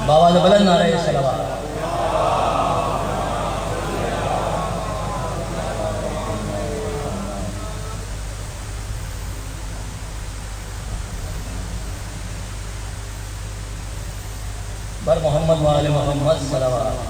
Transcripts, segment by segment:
बाबा ने बुलंद नारे सलावत। बर मोहम्मद वाले मोहम्मद सलावत।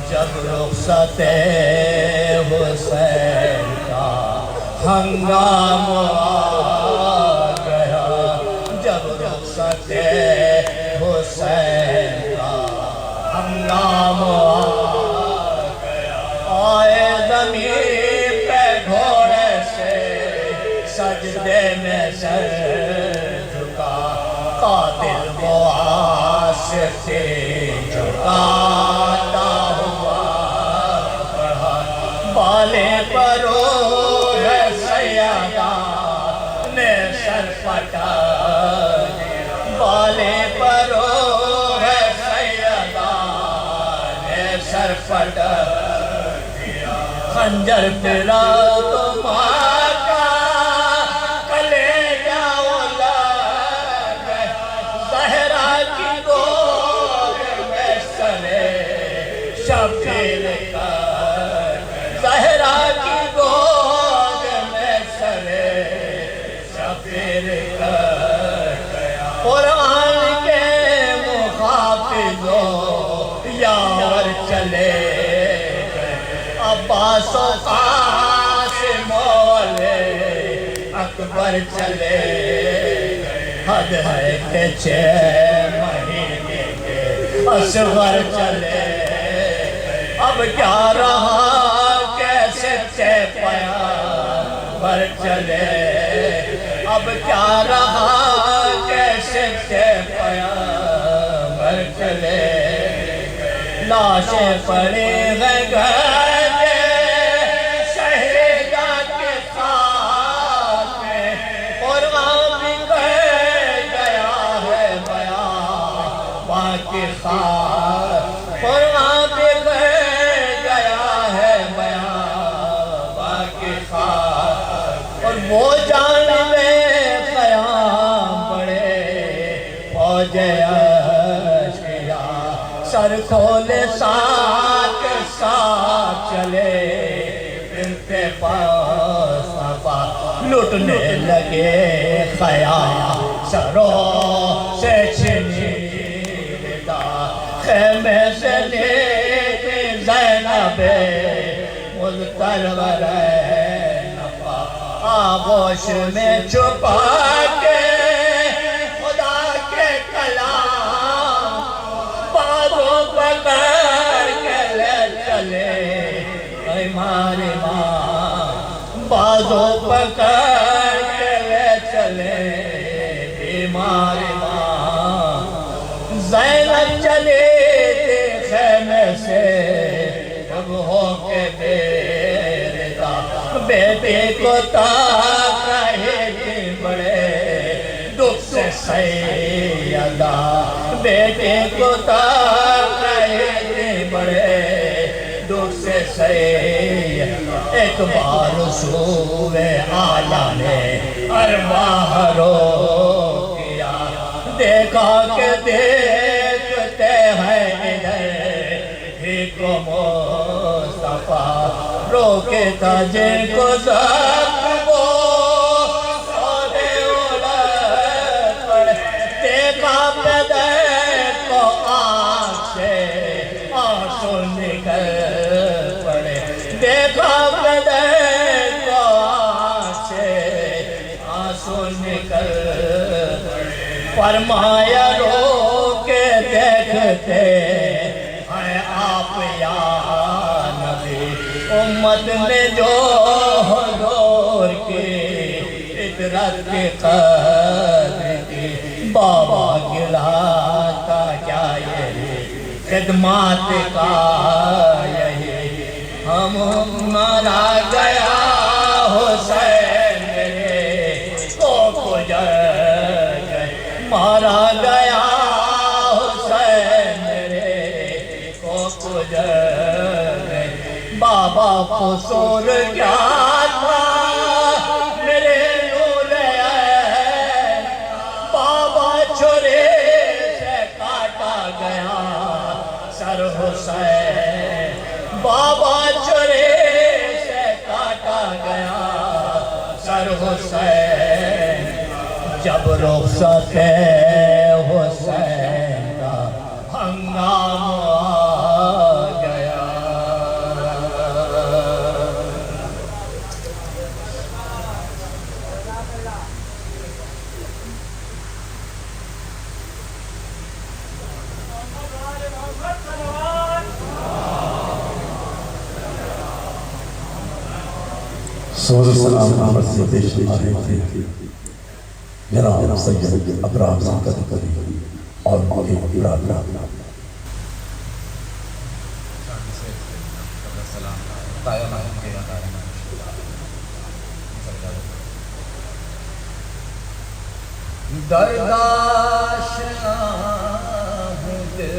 जब रुखसते हुसैन का हंगामा आ गया, जब रुखसते हुसैन का हंगामा आ गया, आए ज़मीन पे घोड़े से सजदे में सर झुका, कातिल वो आशिक़ से झुकाता हुआ बढ़ा, बाले परो है सैयदा ने सर पटा, बाले परो है सैयदा ने सर पटा, खंजर फिरा तो माता कलेजा उलट गया, ज़हरा की गोद में सरे शबीर का, ज़हरा की गोद में सरे शबीर का, कुरान के मुहाफ़िज़ो यावर चले अब्बास क़ासिम मौले अकबर चले, हद है के 6 महीने के असगर चले, अब क्या रहा कैसे पैगंबर चले, अब क्या रहा कैसे पैगंबर चले, लाशें पड़ी हैं गए शहीदा के साथ में, और वहाँ भी गया है बयां बाकी खास, और वहाँ भी गया है बयां बाकी खास, और वो जान में क़याम पड़े फौजे अश्किया, सर खोले साथ साथ चले, इनके पास सफा लुटने लगे ख़याल, सरों से छीनी विदा, खेमे से लेके ज़ैनबे मुज़्तरवर नफ़ा, आगोश में छुपा के खुदा के कलाम, बाजों पकड़ के ले चले हमारी माँ, बाजों पकड़ के ले चले बीमारी माँ, ज़ैनब चले थे खेमे से जब हो के बेरिदा, बेटे को ताक रहे थे बड़े दुख से सैयदा, बेटे को ताक रहे थे बड़े दुख से सैयदा, एक बार सूबे आला ने अरवाह रो किया, देखा के देखते हैं इधर ही को मुस्तफा, रोके था जिनको सबको सौदे उलट पड़े, देखा पैदल को आँख से आंसू निकल पड़े, देखा पैदल को आँख से आंसू निकल पड़े, फरमाया रोके देखते हैं आप या नबी, उम्मत में जो हुजूर की इतरत की कदर की, बाबा गिलाता क्या खिदमत का यही हमारा गया हुसैन मेरे को गुजर गए मारा गया हुसैन मेरे को गुजर गए। बाबा कसूर क्या था मेरे नूर है बाबा छुरे से काटा गया सर हुसैन बाबा छुरे से काटा गया सर हुसैन। जब रुखसत हुसैन का हंगामा आ गया। सलाम अहमद से पेश आ रहे थे जनाब सैयद अब्राम संकत करी और उनके इरादा दरदाशना हूँ दिल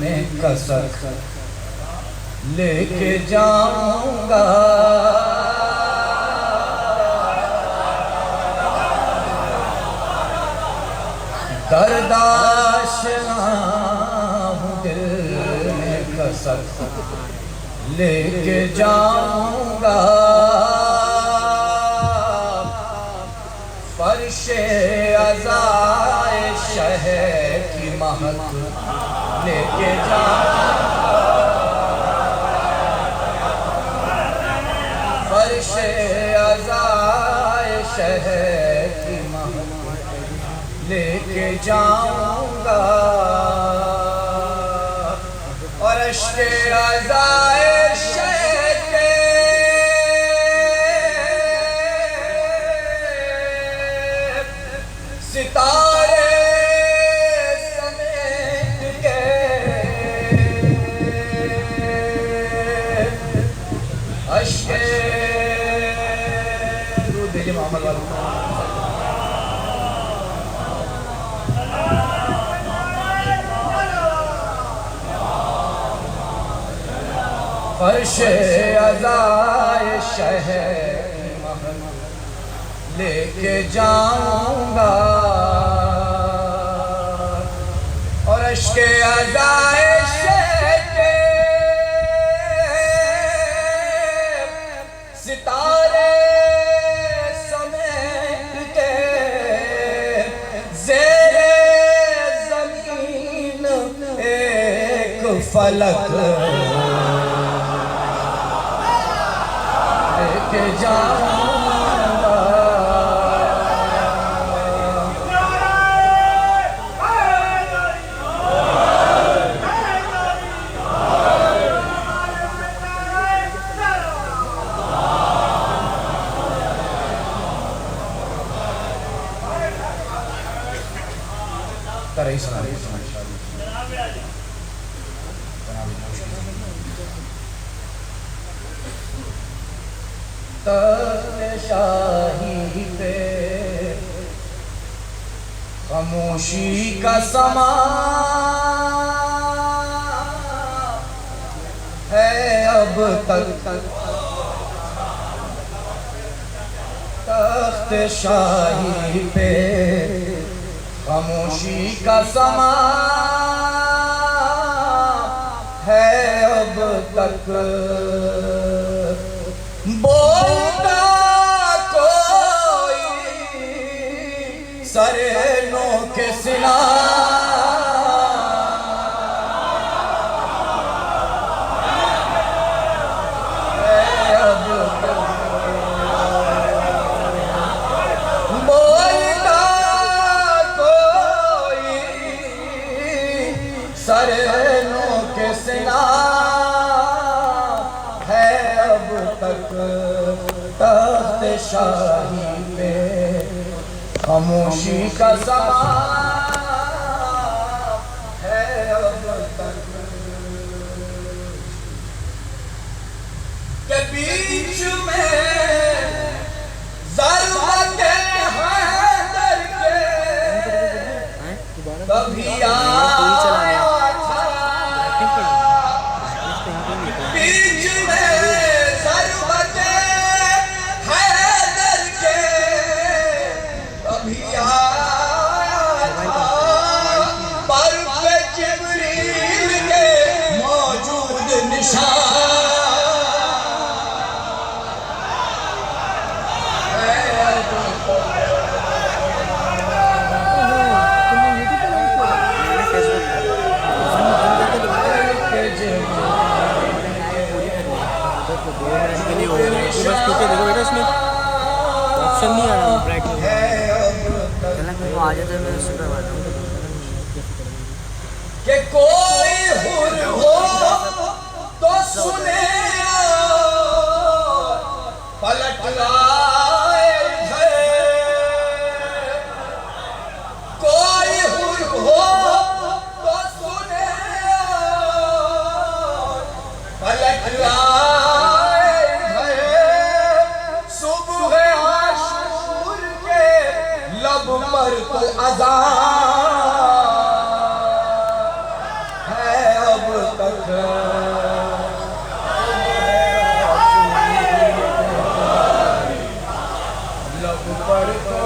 में कसक लेके जाऊंगा दरदाशना हूँ दिल में कसक लेके जाऊंगा फर्शे अज़ाए शहर की महक लेके जाऊंगा फर्शे अज़ाए शहर की महक लेके जाऊंगा और अश्के अज़ाए शहर के सितारे समेट के अश्के दीजिए मोहम्मद वालों फर्शे अज़ाए शहर महल लेके जाऊंगा और अश्के अज़ाए शहर के सितारे समेट के ज़ेरे ज़मीन एक फलक लेके जाऊंगा शाही पे खामोशी का समा है अब तक तख्त शाही पे खामोशी का समा है अब तक बोलता कोई सरे नो के सिना अब बोलता कोई सरे नो के सिना है अब तक तख्त शाही पे खामोशी का समा है अब तक। बीच में ज़रूरत हैदर के कभी आया था, बीच में ज़रूरत हैदर के कभी आया था, पर पे जिब्रील के मौजूद निशान देखो बेटा इसमें ऑप्शन नहीं आ रहा ब्राइट में आ जाता है। मैं उससे करवाता हूँ कि कोई हुर हो तो सुने पलट लाए है, कोई हुर हो तो सुने पलट लाए है, सुबह आशूर के लब पर तो अज़ान लब पर तो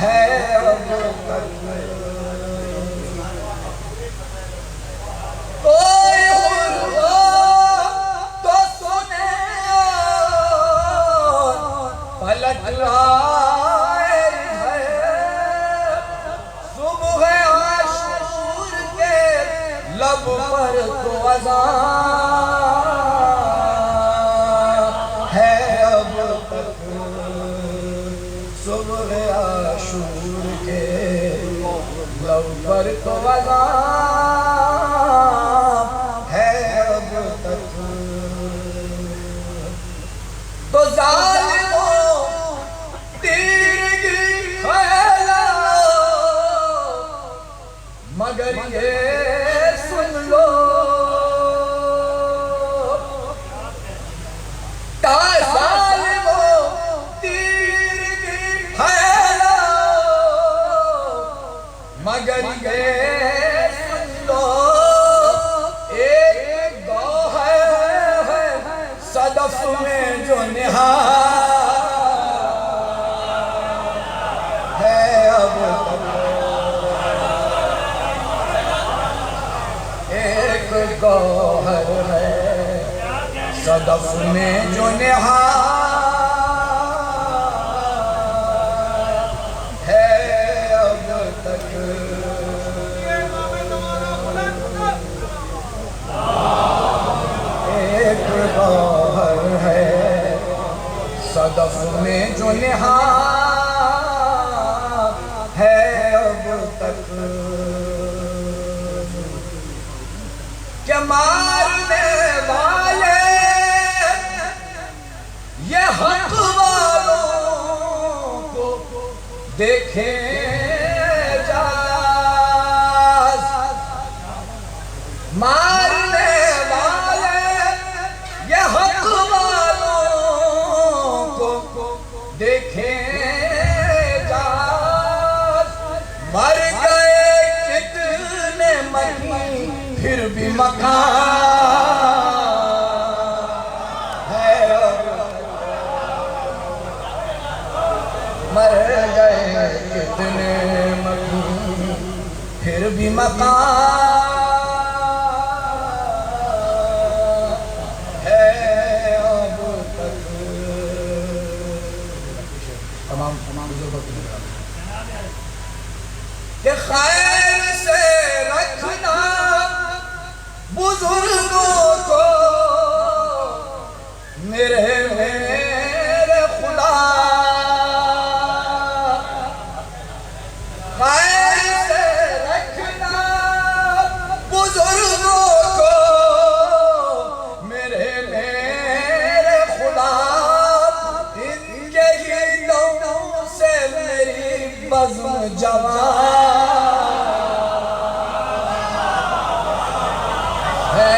है अब तक, कोई हो तो सुने पलट लाए है, सुबह आशूर के लब पर तो अज़ान है अब तक, सुबह आशूर के लब पर तो अज़ान है अब तक। तो ज़ालिमों तीरगी फैला, मगर ये सुन लो ज़ालिमों तीरगी फैला, मगर ये सुन लो एक गौहर है सदफ में जो निहा है अब एक गौहर है सदफ में जो निहा है अब तक, एक गौहर है सदफ में जो निहा है अब तक, क्या मारने वाले ये हक वालों को देखे जा, मारने वाले ये हक वालों को देखे जा, मर गए कितने मही फिर भी मकान है, मर गए कितने मही फिर भी मकान है अब तक। तमाम कि खैर से रखना बुजुर्गों को मेरे खुदा, खैर से रखना बुजुर्गों को मेरे खुदा, इनके गीतों से मेरी बज़्म जवान है।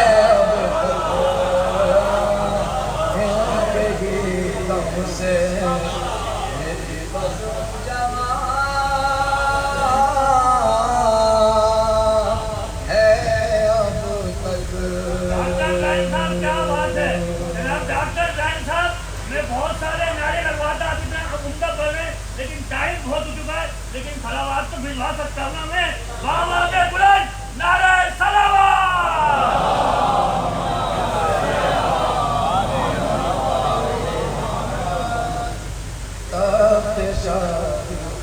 हिफाजत करने में बाबा के बुलंद नारे सलावत।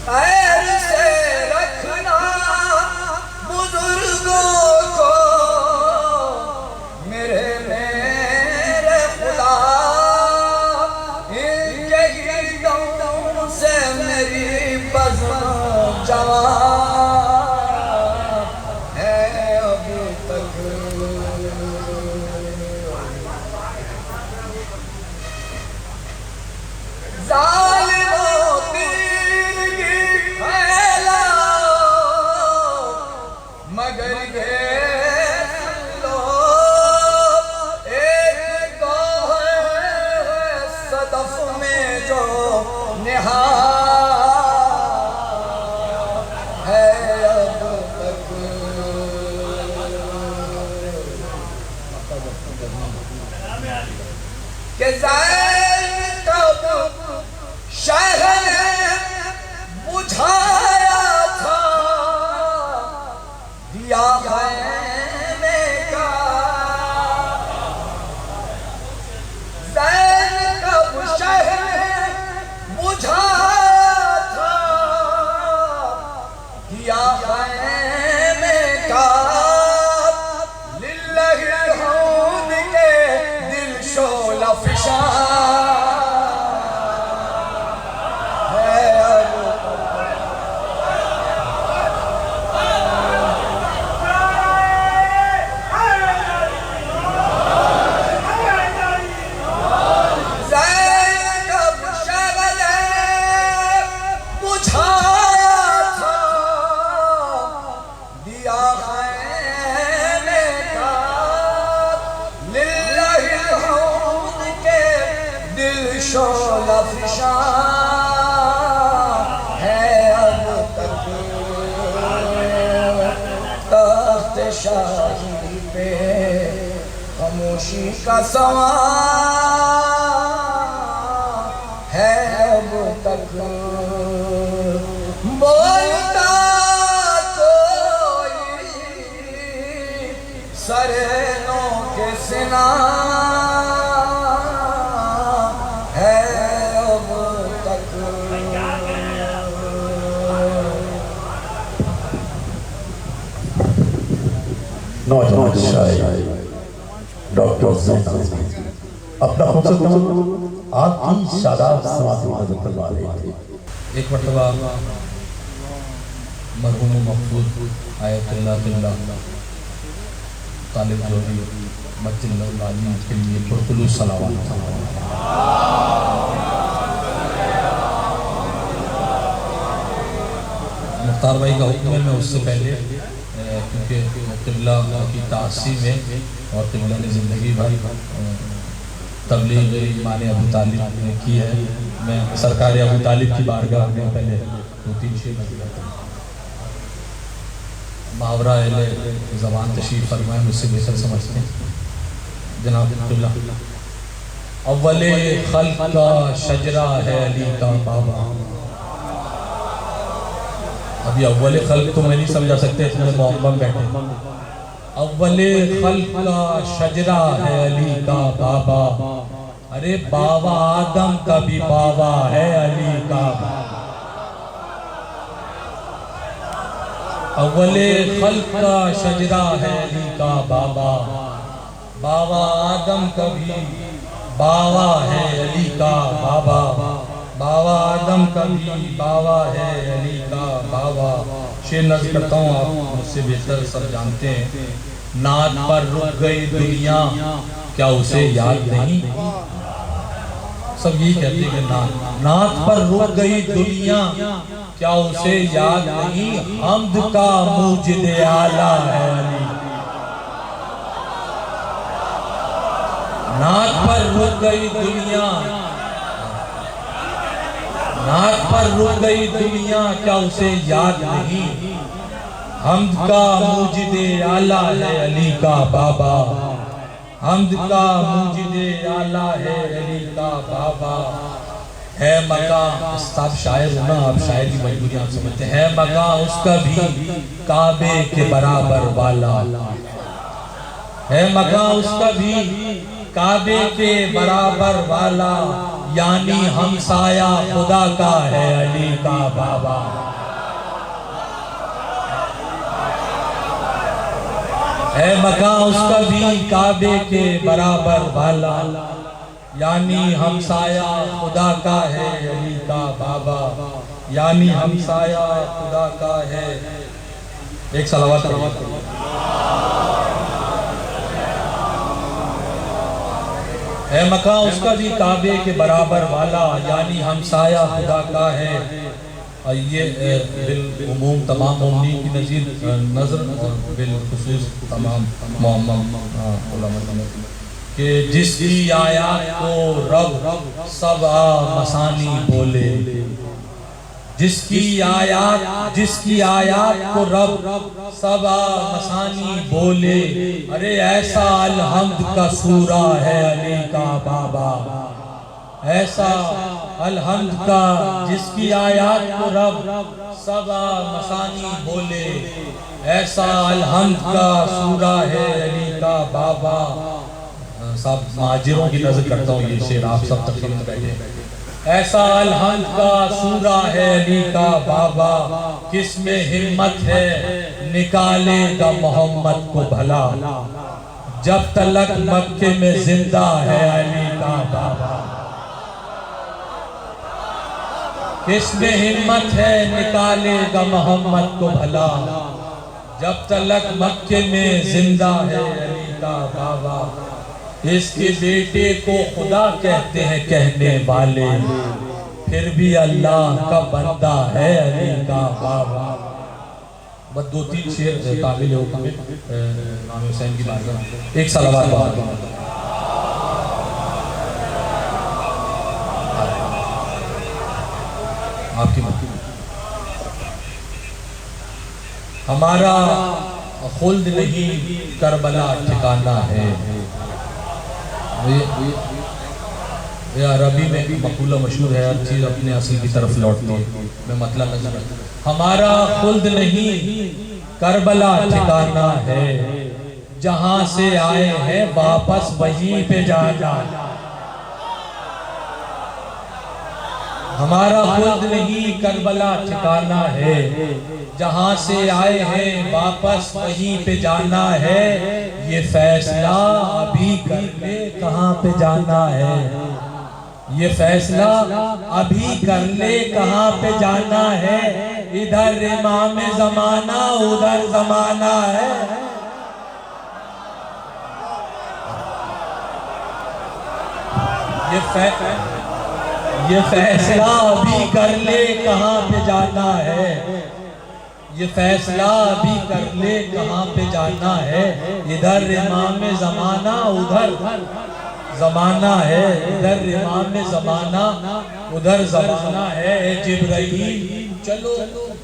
खैर से रखना बुजुर्गों को मेरे मेरे खुदा, इनके गिरदों से मेरी बज़्म जवान है अब तक। जालिमों तीरगी फैलाओ मगर ये लो एक गौहर सदफ में जो निहा है अब तक। के शहर ने बुझाया था दिया खैमे का, ज़ैन कब शहर ने बुझाया था दिया खैमे का। लिल्लाहि हौद के दिल शोला फिशा शोला फिशा है अब तक। तख्त शाही पे खामोशी का सवार है अब तक। बोलता कोई सरेनों के सिना नौजवान शायर डॉक्टर ज़ैन अपना खूबसूरत आपकी शादाब समात मदद करवा रहे थे। एक मरतबा मरहूम महफूज आयतुल्लाह तालिब जोहरी मस्जिद नबवी के लिए पुरखुलूस सलावत। मुख्तार भाई का हुक्म है, मैं उससे पहले क्योंकि क़िबला की तासीम में और क़िबला ने ज़िंदगी भर तबलीग ईमान अबू तालिब ने की है, मैं सरकार अबू तालिब की बारगाह में पहले 2-3 शेर मुहावरा ज़बान तशरीफ़ फरमाए, मुझसे बेहतर समझते हैं जनाब। अव्वले खल्क़ का शजरा है अली का बाबा। अभी अव्वले खल्क़ तो मैं नहीं समझा सकते, इतने मोहम्मद बैठे। अव्वले खल्क़ का शजरा है अली का बाबा, अरे बाबा आदम का भी बाबा है अली का। अव्वले खल्क़ का शजरा है अली का बाबा, बाबा आदम का भी बाबा है अली का बाबा, बाबा आदम का भी बाबा है अली का बाबा। शेर नज़्म करता हूँ, आप मुझसे बेहतर सब जानते हैं। नात पर रुक गई दुनिया क्या उसे याद नहीं, सब यही कहते हैं कि नात पर रुक गई दुनिया क्या उसे याद नहीं, हम्द का मुजिद आला है अली। नात पर रुक गई दुनिया, नात पर रुक गई दुनिया क्या उसे याद नहीं, हम्द का मुजिद आला है अली का बाबा, हम्द का मुजिद आला है अली का बाबा। है मकाम, सब शायर हो ना, आप शायर की मजबूरी आप समझते हैं। मकाम उसका भी काबे के बराबर वाला है, मकाम उसका भी काबे के बराबर वाला, यानी हमसाया खुदा का है अली का बाबा। है मकाम उसका भी काबे के बराबर वाला, यानी हमसाया खुदा का है अली का बाबा, यानी हमसाया खुदा का है। एक सलावत है मकाम उसका भी काबे के बराबर वाला, यानी हमसाया खुदा का है। ये बिल उमूम तमाम मोमिनीन की नज़र और बिल खुसूस तमाम कि जिसकी आयात को रब सबा मसानी बोले, जिसकी आयात को रब सबा मसानी बोले, अरे ऐसा अलहम्द का सूरा है अली का बाबा, ऐसा अलहम्द का जिसकी आयात को रब सबा मसानी बोले, ऐसा अलहम्द का सूरा है अली का बाबा। सब माजिरों की नजर करता हूँ ये शेर, आप सब तकरीर में बैठे। ऐसा अलहम्द का सूरा है अली का बाबा, किसमें हिम्मत है निकालेगा मोहम्मद को भला, जब तलक मक्के में जिंदा है अली का बाबा। किसमें हिम्मत है निकालेगा मोहम्मद को भला, जब तलक मक्के में जिंदा है अली का बाबा। इसके बेटे को खुदा कहते हैं कहने वाले, फिर भी अल्लाह का बंदा है अली का बाबा। बस 2-3 शेर काबिल हुक्म इमाम हुसैन की बात। एक सलावत आपकी हमारा खुल्द नहीं करबला ठिकाना है। ये अरबी में भी मकूला मशहूर है, हर चीज़ अपने असल की तरफ लौटती है। मैं मतलब नजर हमारा खुल्द नहीं करबला ठिकाना है, जहां से आए हैं वापस वहीं पे जाना। हमारा खुल्द नहीं करबला ठिकाना है, जहां से आए हैं वापस वहीं पे जाना है। ये फैसला अभी कर ले कहाँ पे जाना है, ये फैसला अभी कर ले कहाँ पे जाना है। इधर इमाम ज़माना उधर ज़माना है। ये फैसला अभी कर ले कहाँ पे जाना है, ये फैसला अभी कर ले कहाँ पे जाना है। इधर इमाम ज़माना उधर ज़माना है, इधर इमाम ज़माना उधर ज़माना है। जिब्राइल चलो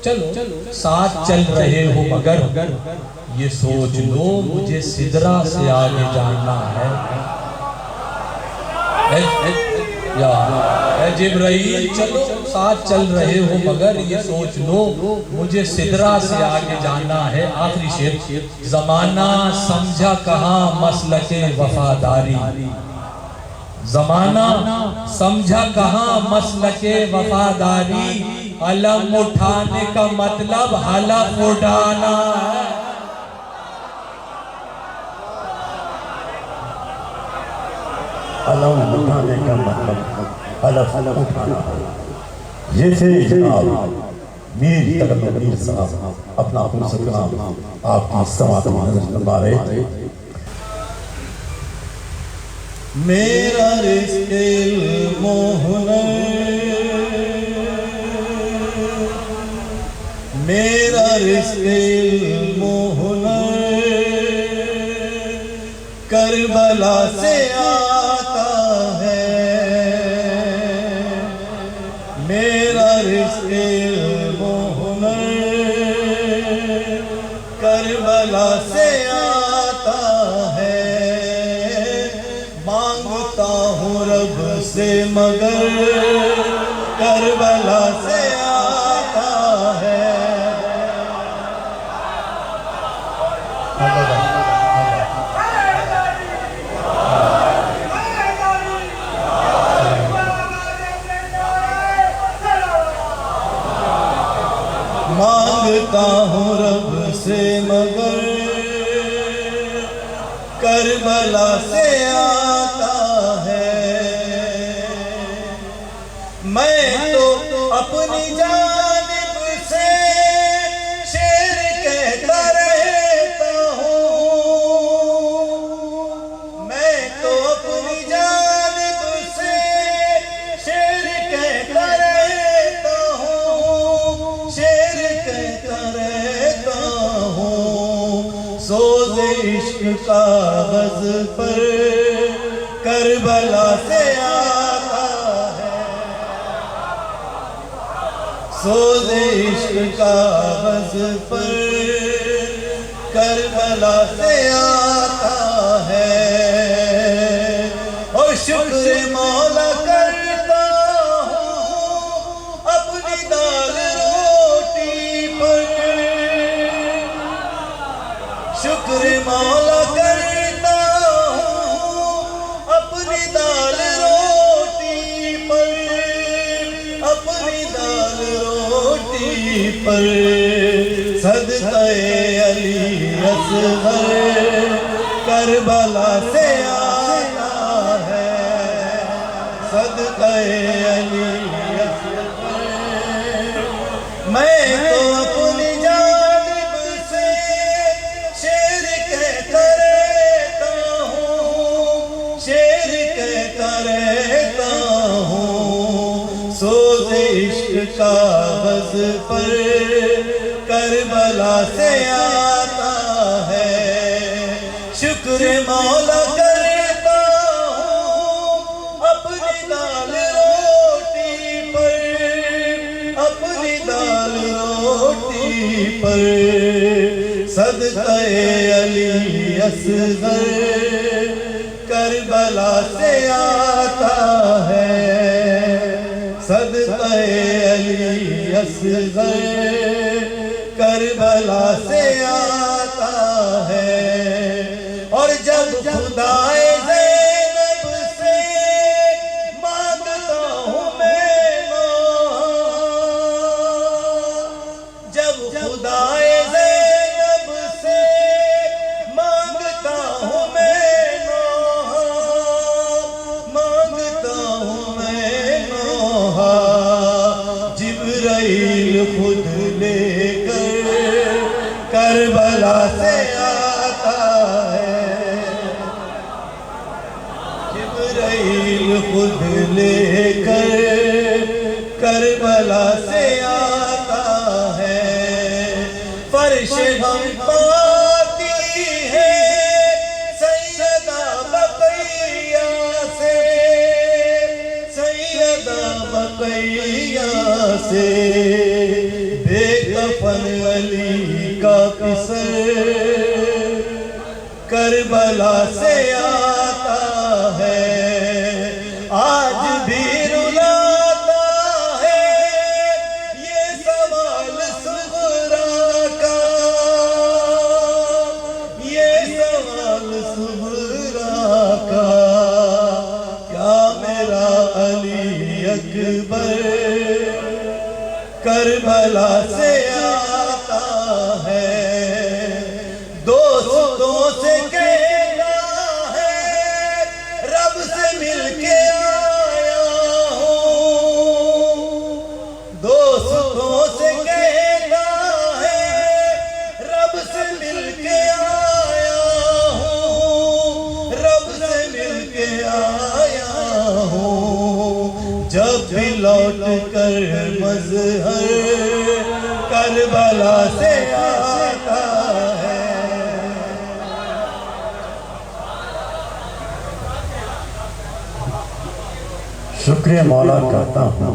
चलो साथ चल रहे हो मगर ये सोच लो मुझे सिदरा से आगे जाना है। जिब्राइल चलो साथ चल रहे हो मगर ये सोच लो मुझे सिदरा से आगे जाना है। आखिरी शेर, ज़माना समझा कहाँ मसलके वफादारी, ज़माना समझा कहाँ मसलके वफादारी। अलम उठाने का मतलब हलफ उठाना है। अलम उठाने का मतलब हलफ उठाना है। ये थे जनाब मीर तकल्लुम मीर साहब अपना कलाम आपकी समात में नजर फरमा रहे थे। मेरा रिश्ते मोहनर, मेरा रिश्ते मोहनर करबला से आता है। मेरा रिश्ते मोहनर करबला से आता है। मांगता हूँ रब से मगर करबला से आता है। मांगता हूँ रब से मगर करबला से आता है। मैं तो अपनी जानिब से शेर कहता रहता हूँ। मैं तो अपनी जानिब से शेर कहता रहता हूँ। शेर कहता रहता हूँ। सोज़ इश्क कागज़ पर करबला से आता है। सोज़ इश्क कागज़ पर करबला से आता है। और शुक्र मौला करता हूँ अपनी दाल रोटी पर। शुक्र मौला करता हूँ अपनी दाल रोटी पर। अपनी दाल रोटी पर सदक़े अली असग़र करबला से आता है। सदक़े अली असग़र मैं तो अपनी जानिब से शेर कहता रहता हूँ। शेर कहता रहता हूँ। सोज़ इश्क कागज़ पर करबला से आता है। शुक्र मौला करता हूँ अपनी दाल रोटी पर। अपनी दाल रोटी पर सदक़े अली असग़र करबला से आता है। सदक़े अली असग़र करबला से आता है। और जब खुदाए ज़ैनब से मांगता हूँ मैं नौहा। जब खुदाए ज़ैनब से मांगता हूँ मैं नौहा। मांगता हूँ मैं नौहा। जिब्राइल खुद लेकर करबला से आता है। जिब्राइल खुद लेकर करबला से आता है। फर्श हम पाती है सैयदा बक़ैया से। सैयदा बक़ैया से बेकफन अली का किसर करबला से आता है। आज भी रुलाता है ये सवाल सुग़रा का। ये सवाल सुग़रा का क्या मेरा अली अकबर करबला से आता है। दोस्तों से कहता है रब से मिलके आया हूँ। दोस्तों से कहता है रब से मिलके आया हूँ। रब से मिलके आया हूँ। जब भी लौट कर मज़हर करबला से आता है। शुक्रिया मौला करता हूँ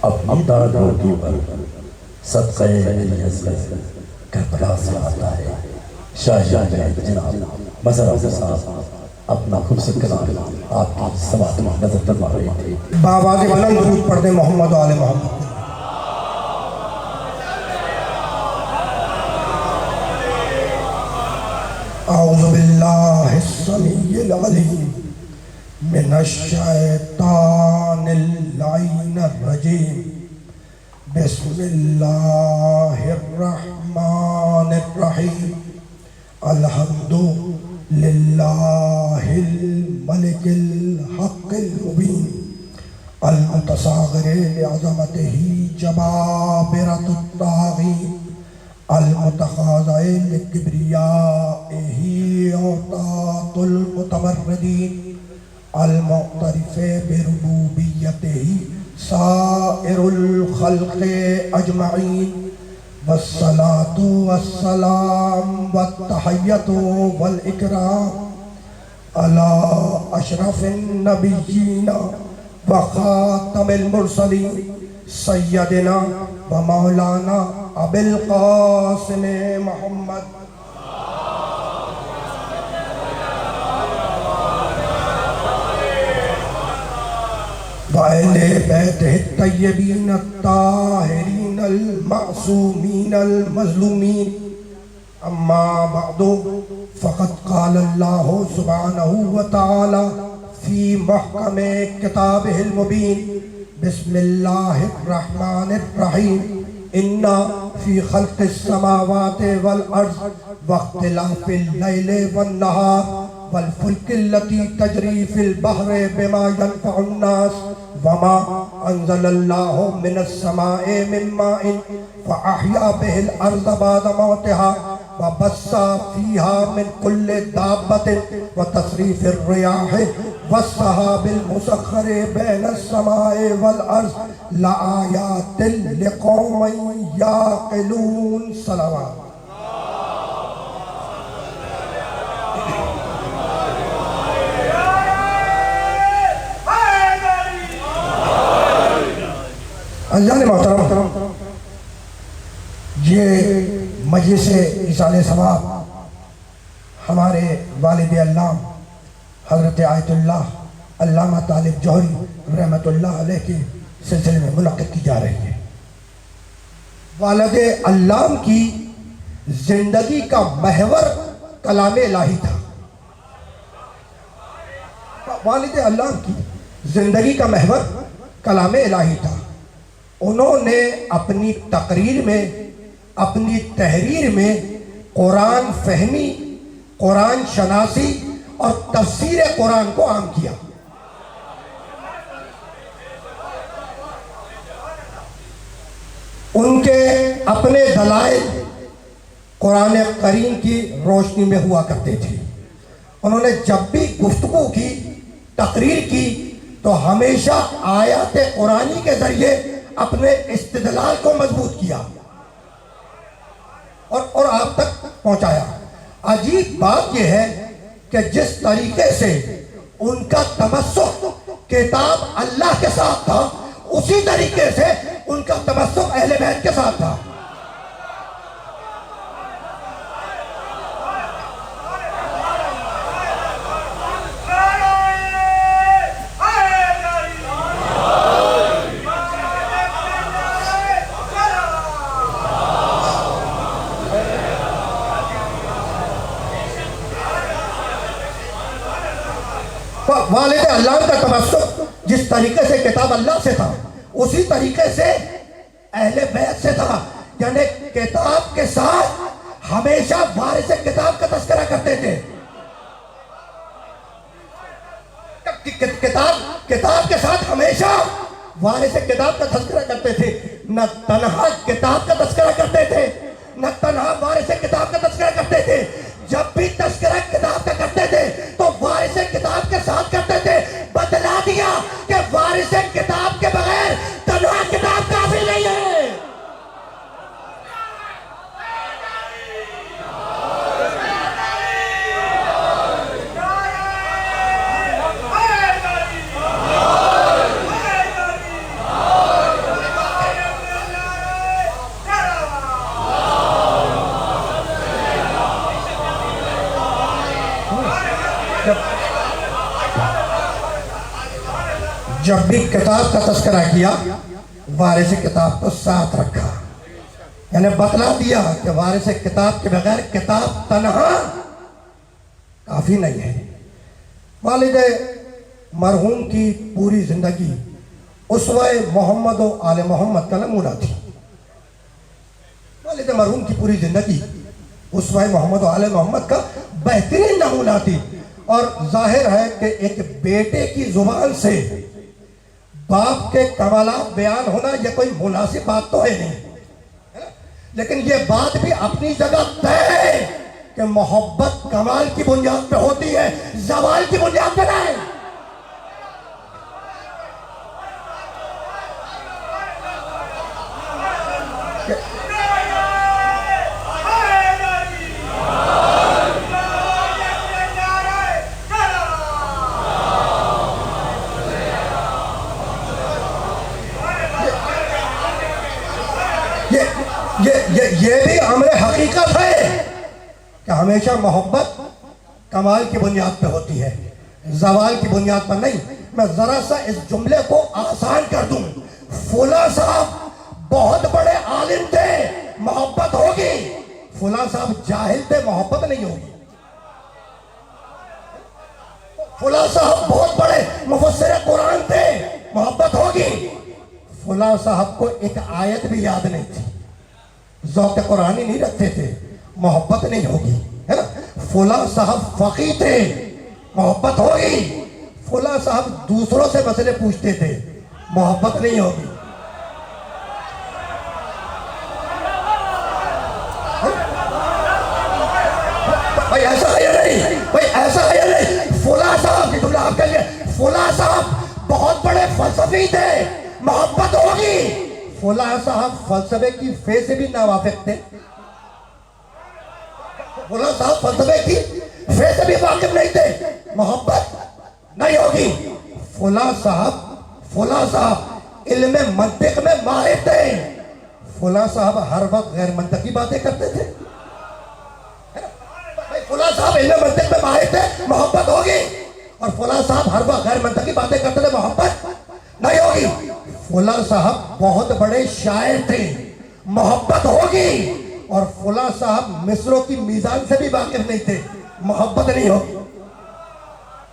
अपनी दाद रोटी पर। सदक़े करबला से आता है। शाह जनाब मज़हर साहब अपना खुद से कलाम आपकी समात में नजर फरमा रहे थे। बाबाज़ बुलंद दुरूद पढ़ दे मोहम्मद आले मोहम्मद। औज़ु बिल्लाहिस समीइल अलीम मिनश्शैतानिर लाइनिर रजीम। बिस्मिल्लाहिर रहमानिर रहीम। अल्हम्दुलिल्लाहिल मलिकिल हक़्क़िल मुबीन। अल मुतसाग़िर लिअज़मतिही जबाबिरतुत ताग़ीन। अल मुतखाज़िर लिकिब्रियाइही औतातुल मुतमर्रिदीन। अल मुअतरिफ़ बिरुबूबियतिही साइरुल ख़ल्क़ि अजमईन। वस्सलातु वस्सलाम वत्तहिय्यतु वल इकराम अला अशरफिन नबिय्यीन व खातमिल मुरसलीन सय्यदिना व मौलाना अबिल क़ासिम मुहम्मद व अहले बैतिहि तय्यबीन अत्ताहिरीन अल मासूमीन अल मज़लूमीन। अम्मा बअदु फ़क़द क़ाल अल्लाहु सुब्हानहु व तआला फ़ी महकमे किताबिहिल मुबीन। बिस्मिल्लाहिर रहमानिर रहीम। इन्ना फ़ी ख़ल्क़िस समावाति वल अर्ज़ वख्तिलाफ़िल लैलि वन नहार वल फुल्किल्लती तजरी फ़िल बहरि बिमा यनफ़उन नास वमा अंज़लल्लाहु मिनस समाए मिन माइन फ़अहया बिहिल अर्ज़ बअद मौतिहा व बस्सा फ़ीहा मिन कुल्लि दाब्बतिन व तस्रीफ़िर रियाहि वस्सहाबिल मुसख़्ख़रि बैनस समाए वल अर्ज़ लआयातिन लिक़ौमिन याक़िलून। सलावत। अज़ान मोहतरम, ये मजलिस इसाले सवाब हमारे वालिद अल्लाम हज़रत आयतुल्लाह अल्लामा तालिब जौहरी रहमतुल्लाह अलैह के सिलसिले में मुनक़्क़िद की जा रही है। वालिद अल्लाम की जिंदगी का महवर कलाम इलाही था। वालिद अल्लाम की जिंदगी का महवर कलाम इलाही था। उन्होंने अपनी तकरीर में, अपनी तहरीर में कुरान फहमी, कुरान शनासी और तफसीर कुरान को आम किया। उनके अपने दलाइल कुरान करीम की रोशनी में हुआ करते थे। उन्होंने जब भी गुफ्तगू की, तकरीर की, तो हमेशा आयत कुरानी के जरिए अपने इस्तिदलाल को मजबूत किया और आप तक पहुंचाया। अजीब बात यह है कि जिस तरीके से उनका तमस्सुक किताब अल्लाह के साथ था, उसी तरीके से उनका तमस्सुक अहले बैत के साथ था। वालिद अल्लाह का तमस्सुक जिस तरीके से किताब अल्लाह से था, उसी तरीके से अहले बैत से था। यानी किताब के साथ हमेशा वारिस किताब का तस्करा करते थे। किताब के साथ हमेशा वारिस किताब का तस्करा करते थे। न तन्हा किताब का तस्करा करते थे, न तन्हा वारिस किताब का तस्करा करते थे। जब भी तस्करा किताब का करते थे तो वारिस किताब के साथ करते थे। बतला दिया कि वारिस किताब के बगैर तन्हा किताब काफी नहीं है। जब भी किताब का तस्करा किया वारिस किताब को साथ रखा, यानी बतला दिया कि वारिस किताब के बगैर किताब तन्हा काफी नहीं है। वालिद मरहूम की पूरी जिंदगी उसवे मोहम्मद और आले मोहम्मद का नमूना थी। वालिद मरहूम की पूरी जिंदगी उसवे मोहम्मद और आले मोहम्मद का बेहतरीन नमूना थी। और जाहिर है कि एक बेटे की जुबान से बाप के कमालात बयान होना यह कोई मुनासिब बात तो है नहीं, है ना? लेकिन यह बात भी अपनी जगह तय है कि मोहब्बत कमाल की बुनियाद पे होती है, जवाल की बुनियाद पे नहीं। ये भी अमर हकीकत है कि हमेशा मोहब्बत कमाल की बुनियाद पे होती है, जवाल की बुनियाद पर नहीं। मैं जरा सा इस जुमले को आसान कर दूं, फुला साहब बहुत बड़े आलिम थे, मोहब्बत होगी। फुला साहब जाहिल थे, मोहब्बत नहीं होगी। फुला साहब बहुत बड़े मुफस्सिर कुरान थे, मोहब्बत होगी। फुला साहब को एक आयत भी याद नहीं थी, ज़ौक़ कुरानी नहीं रखते थे, मोहब्बत नहीं होगी, है ना। फुला साहब फकीह थे, मोहब्बत होगी। फुला साहब दूसरों से मसले पूछते थे, मोहब्बत नहीं होगी। भाई ऐसा है या नहीं, भाई ऐसा है या नहीं। फुला साहब की जुमला आपके लिए, फुला साहब बहुत बड़े फलसफी थे, मोहब्बत होगी। फुला साहब फलसफे की फे से भी नावाफिक थे। फुला साहब फलसफे की फे से भी वाकिफ नहीं थे, मोहब्बत नहीं होगी। फुला साहब इल्म मंतिक में माहिर थे। फुला साहब हर वक्त गैर मंतकी बातें करते थे। फुला साहब इल्म मंतिक में माहिर थे, मोहब्बत होगी। और फुला साहब हर वक्त गैर मंतकी बातें करते थे, मोहब्बत नहीं होगी। फुला साहब बहुत बड़े शायर थे, मोहब्बत होगी। और फुला साहब मिस्रों की मीजान से भी वाकिफ नहीं थे, मोहब्बत नहीं होगी,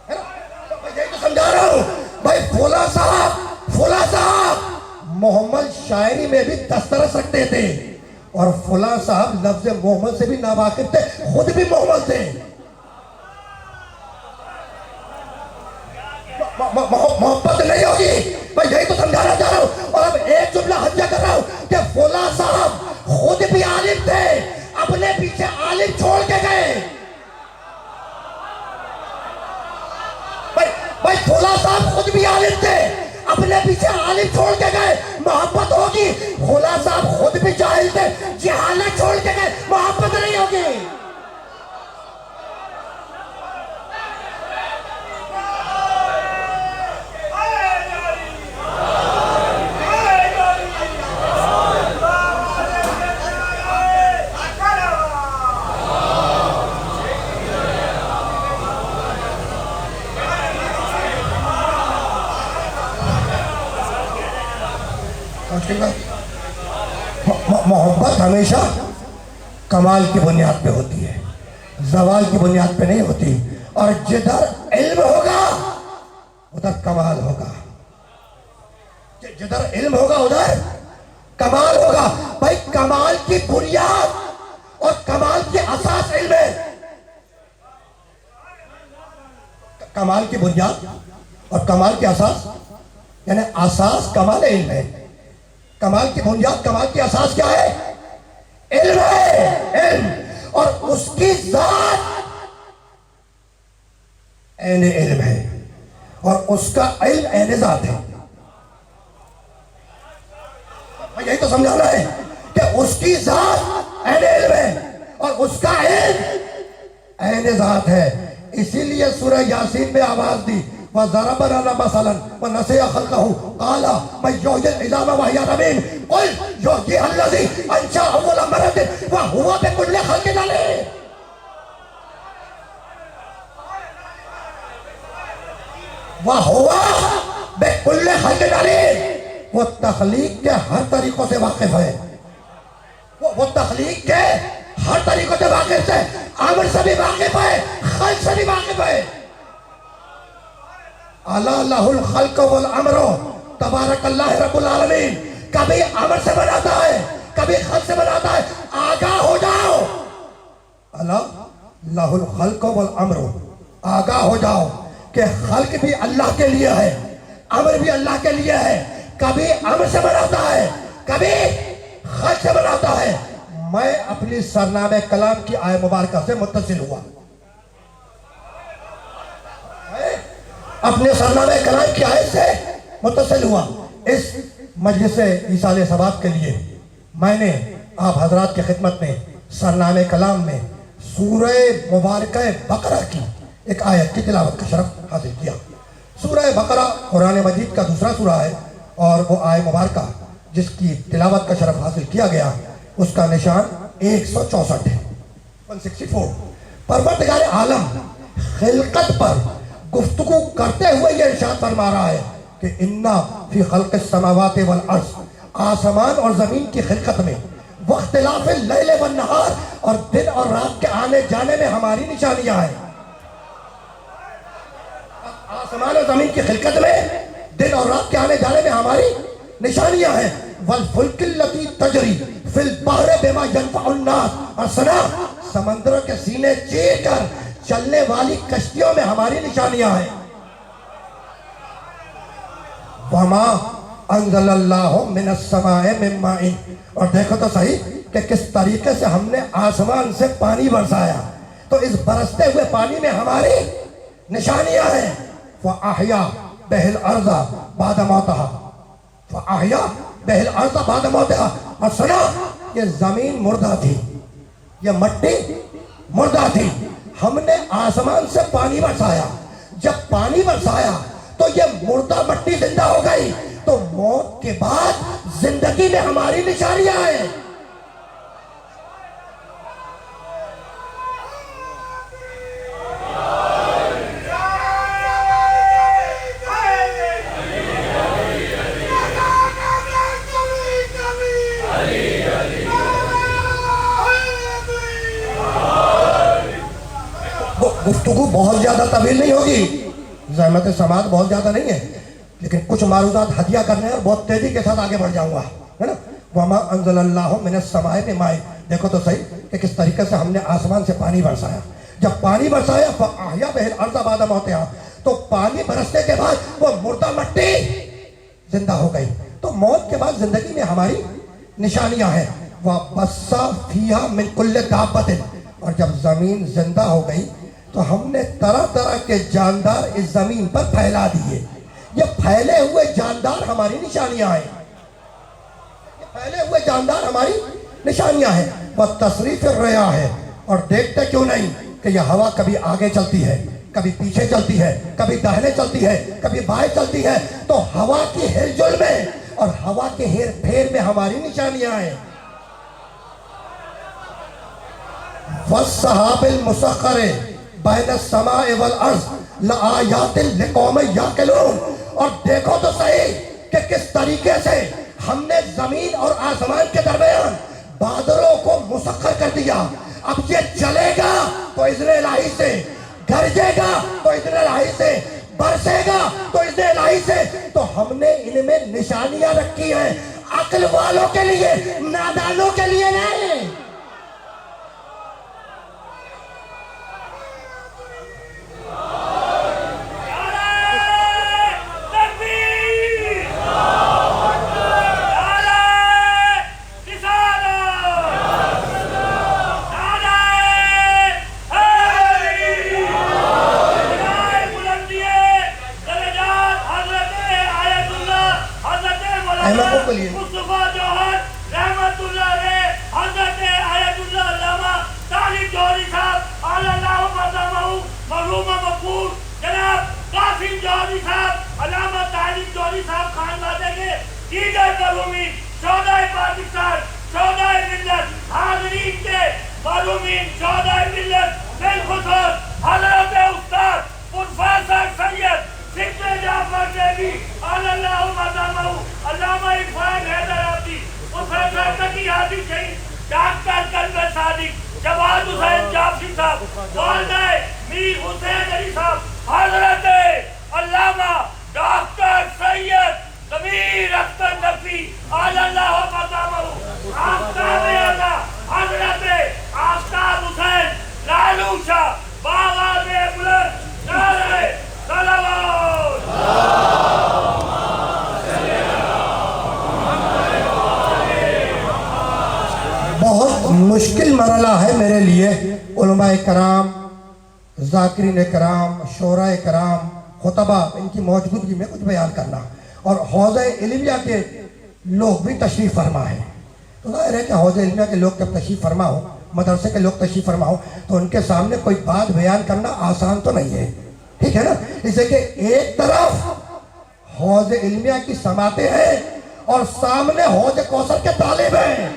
है ना। तो मैं यही तो समझा रहा हूं भाई। फुला साहब मोहम्मद शायरी में भी दस्तरस रखते थे। और फुला साहब लफ्ज मोहम्मद से भी नावाकिफ थे, खुद भी मोहम्मद थे। मोहब्बत नहीं होगी, मैं यही तो समझाना चाह रहा हूं। और अब एक जुमला हज्जा कर रहा हूं कि फुला साहब खुद भी आलिम थे, अपने पीछे आलिम छोड़ के गए। भाई फुला साहब खुद भी आलिम थे, अपने पीछे आलिम छोड़ के गए, मोहब्बत होगी। फुला साहब खुद भी जाहिल थे, जहालत छोड़ के गए, मोहब्बत नहीं होगी। मोहब्बत हमेशा कमाल की बुनियाद पे होती है, जवाल की बुनियाद पे नहीं होती। और जिधर इल्म होगा उधर कमाल होगा, जिधर इल्म होगा उधर कमाल होगा। भाई कमाल की बुनियाद और कमाल की असास इल्म है। कमाल की बुनियाद और कमाल की असास, यानी असास कमाल इल्म है। कमाल की बुनियाद, कमाल की असास क्या है? इल्म है, इल्म। और उसकी जात ऐने इल्म है और उसका इल्म ऐने जात है। यही तो समझाना है कि उसकी जात ऐने इल्म है और उसका इल्म ऐने जात है। इसीलिए सूरह यासीन में आवाज दी, वज़रबना लना मसलन वनसिया खल्क़हु क़ाला मन युहयिल इज़ाम वहिय रमीम क़ुल युहयिहल्लज़ी अंशअ अव्वल मररतिन व हुवा बिकुल्लि ख़ल्क़िन अलीम। वहुवा बेकुल्ले खल्क़ अलीम, वो तख्लीक के हर तरीकों से वाकिफ है। वो तख्लीक के हर तरीकों से वाकिफ है, अमर से भी वाकिफ है, खल्क़ से भी वाकिफ है। अला लहुल खल्क़ वल अमरो तबारकल्लाह रब्बुल आलमीन। कभी अमर से बनाता है, कभी खल्क़ से बनाता है। आगाह हो जाओ, अला लहुल खल्क़ वल अमरो, आगाह हो जाओ कि खल्क़ भी अल्लाह के लिए है, अमर भी अल्लाह के लिए है। कभी अमर से बनाता है, कभी खल्क़ से बनाता है। मैं अपनी सरनामे कलाम की आय मुबारक से मुत्तसिल हुआ, अपने सरनामे कलाम की आयत से मुत्तसिल हुआ। इस मजलिस ईसाले सबाब के लिए मैंने आप हजरात की खिदमत में सरनामे कलाम में सूरह मुबारक बकरा की एक आयत की तिलावत का शरफ हासिल किया। सूरह बकरा कुरान मजीद का दूसरा सूरा है और वो आय मुबारक जिसकी तिलावत का शरफ हासिल किया गया उसका निशान 164 है, 164। परवरदिगार आलम खिलकत पर गुफ्तगू करते हुए ये इरशाद फरमा रहा है कि इन्ना फी खल्क़ समावाति वल अर्ज़, आसमान और जमीन की खिलकत में, वख्तिलाफ़ लैल व नहार, और दिन और रात के आने जाने में हमारी निशानियां हैं। आसमान और जमीन की खिलकत में, दिन और रात के आने जाने में हमारी निशानियां हैं। वल फुल्किल लती तजरी फिल बहर बिमा यनफ़उन नास, और सुना समंदरों के सीने चीर कर चलने वाली कश्तियों में हमारी निशानियां हैं। वमा अंज़लल्लाहु मिनस समाए मिन माइन, और देखो तो सही कि किस तरीके से हमने आसमान से पानी बरसाया, तो इस बरसते हुए पानी में हमारी निशानियां हैं। फ़अहया बिहिल अर्ज़ा बाद मौतिहा, फ़अहया बिहिल अर्ज़ा बाद मौतिहा, और सुना ये जमीन मुर्दा थी, ये मट्टी मुर्दा थी, हमने आसमान से पानी बरसाया। जब पानी बरसाया तो ये मुर्दा मट्टी जिंदा हो गई, तो मौत के बाद जिंदगी में हमारी निशानियां हैं। गुफ्तगू बहुत ज्यादा तवील नहीं होगी, ज़हमत समात बहुत ज्यादा नहीं है, लेकिन कुछ मारूदात हदिया करने और बहुत तेजी के साथ आगे बढ़ जाऊंगा, है ना। वमा अंज़लल्लाहु मिनस समाए मिन माइन, देखो तो सही कि किस तरीके से हमने आसमान से पानी बरसाया। जब पानी बरसाया फ़अहया बिहिल अर्ज़ा बाद मौतिहा, तो पानी बरसने के बाद वो मुर्दा मट्टी जिंदा हो गई। तो मौत के बाद जिंदगी में हमारी निशानियां हैं। वबस्सा फीहा मिन कुल्लि दाब्बतिन, और जब जमीन जिंदा हो गई तो हमने तरह तरह के जानदार इस जमीन पर फैला दिए। ये फैले हुए जानदार हमारी निशानियां हैं, ये फैले हुए जानदार हमारी निशानियां हैं। वह तसरीफ रियाह है, और देखते क्यों नहीं कि यह हवा कभी आगे चलती है, कभी पीछे चलती है, कभी दाहिने चलती है, कभी बाएं चलती है। तो हवा की हिलजुल में और हवा के हेर फेर में हमारी निशानियां हैं। वस्सहाबिल मुसख्खरे बैन समाए वल अर्ज़ लआयातिन लिकौम याक़िलून, और देखो तो सही कि किस तरीके से हमने जमीन और आसमान के दरमियान बादलों को मुसख्खर कर दिया। अब ये चलेगा तो इज़्ने इलाही से, गरजेगा तो इज़्ने इलाही से, बरसेगा तो इज़्ने इलाही से। तो हमने इनमें निशानियां रखी हैं, अक्ल वालों के लिए, नादानों के लिए नहीं। सिक्के जाफर देवी अल्लाहु मदामहु अल्लामा इकबाल हैदर आबदी प्रोफेसर तकी आदि शहीद डॉक्टर कलवे सादिक जवाद हुसैन जाफरी साहब वालिद मीर हुसैन अली साहब हजरत अल्लामा डॉक्टर सैयद कबीर अख्तर नकवी अल्लाहु मदामहु आफ्ताब आला हजरत आफ्ताब हुसैन लालू शाह बाबा में बुलंद नारे सलावत। बहुत मुश्किल मरला है मेरे लिए उलमाए कराम, ज़ाकिरीन कराम, शोराए कराम, खुतबा इनकी मौजूदगी में कुछ बयान करना और हौज़े इल्मिया के लोग भी तशरीफ़ फरमा है। तो ज़ाहिर है कि हौज़े इल्मिया के लोग जब तशरीफ़ फरमा हो, मदरसे के लोग तशरीफ़ फरमा हो, तो उनके सामने कोई बात बयान करना आसान तो नहीं है, ठीक है ना। इसलिए कि एक तरफ हौज़े इल्मिया की समातें हैं और सामने हौज़े कौसर के तालिब हैं।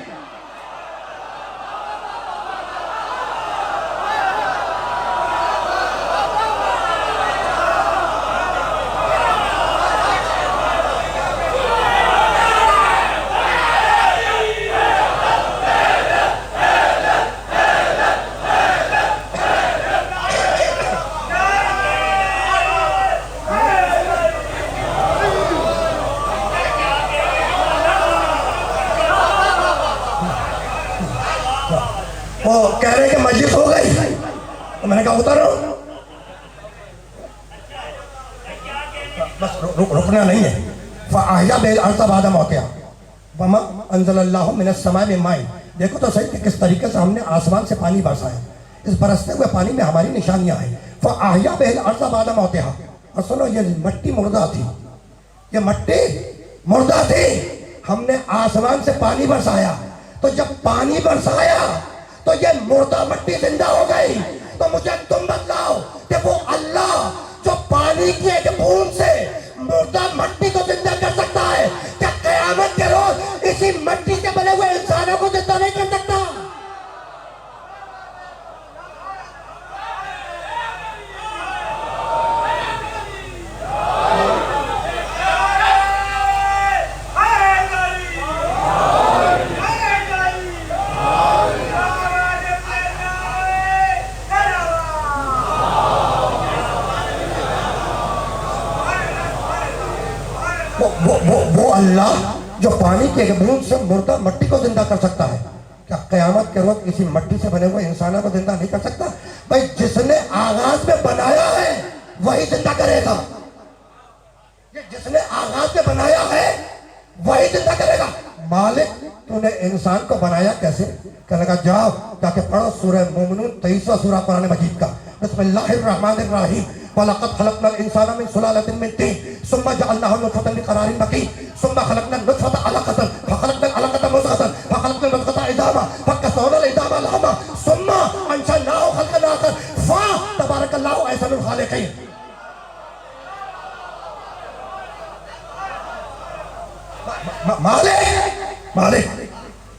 वो कह रहे कि मस्जिद हो गई, तो मैंने कहा उतारो, बस रुकना नहीं है। फ़अहया बिल अर्ज़ बअद मौतिहा वमा अंज़लल्लाहु मिनस समाई मिन माइन। देखो तो सही कि किस तरीके से हमने आसमान से पानी बरसाया। इस बरसते हुए पानी में हमारी निशानियां हैं। फ़अहया बिल अर्ज़ बअद मौतिहा। और सुनो, ये मट्टी मुर्दा थी, ये मट्टी मुर्दा थी, हमने आसमान से पानी बरसाया। तो जब पानी बरसाया तो ये मुर्दा मट्टी जिंदा हो गई। तो मुझे तुम बतलाओ कि वो अल्लाह जो पानी की एक बूंद से मुर्दा मट्टी को जिंदा कर सकता है, क्या क़यामत के रोज इसी मट्टी से बने हुए इंसानों को जिंदा नहीं कर सकता? वो अल्लाह जो पानी के एक बूंद से मुर्दा मट्टी को जिंदा कर सकता है, क्या क़यामत के रोज इसी मट्टी से बने हुए इंसानों को जिंदा नहीं कर सकता? भाई, जिसने आगाज में बनाया है वही जिंदा करेगा। जिसने आगाज में बनाया है वही जिंदा करेगा। मालिक, तूने इंसान को बनाया कैसे? कहने लगा जाओ जाके पढ़ो सूरह मोमिनून 23वां सूरा कुरान मजीद का। बिस्मिल्लाहिर्रहमानिर्रहीम। वलक़द खलक़नल इंसाना मिन सुलालतिन मिन तीन सुम्मा जअलनाहु नुतफ़तन फ़िक़रारिन मकीन सुम्मा खलक़नल नुतफ़ता अलक़तन फ़ख़लक़नल अलक़ता मुज़ग़तन फ़ख़लक़नल मुज़ग़ता इज़ामा फ़कसौनल इज़ामा लहमा सुम्मा अंशअनाहु ख़ल्क़न आख़र फ़तबारकल्लाहु अहसनुल ख़ालिक़ीन। मालिक,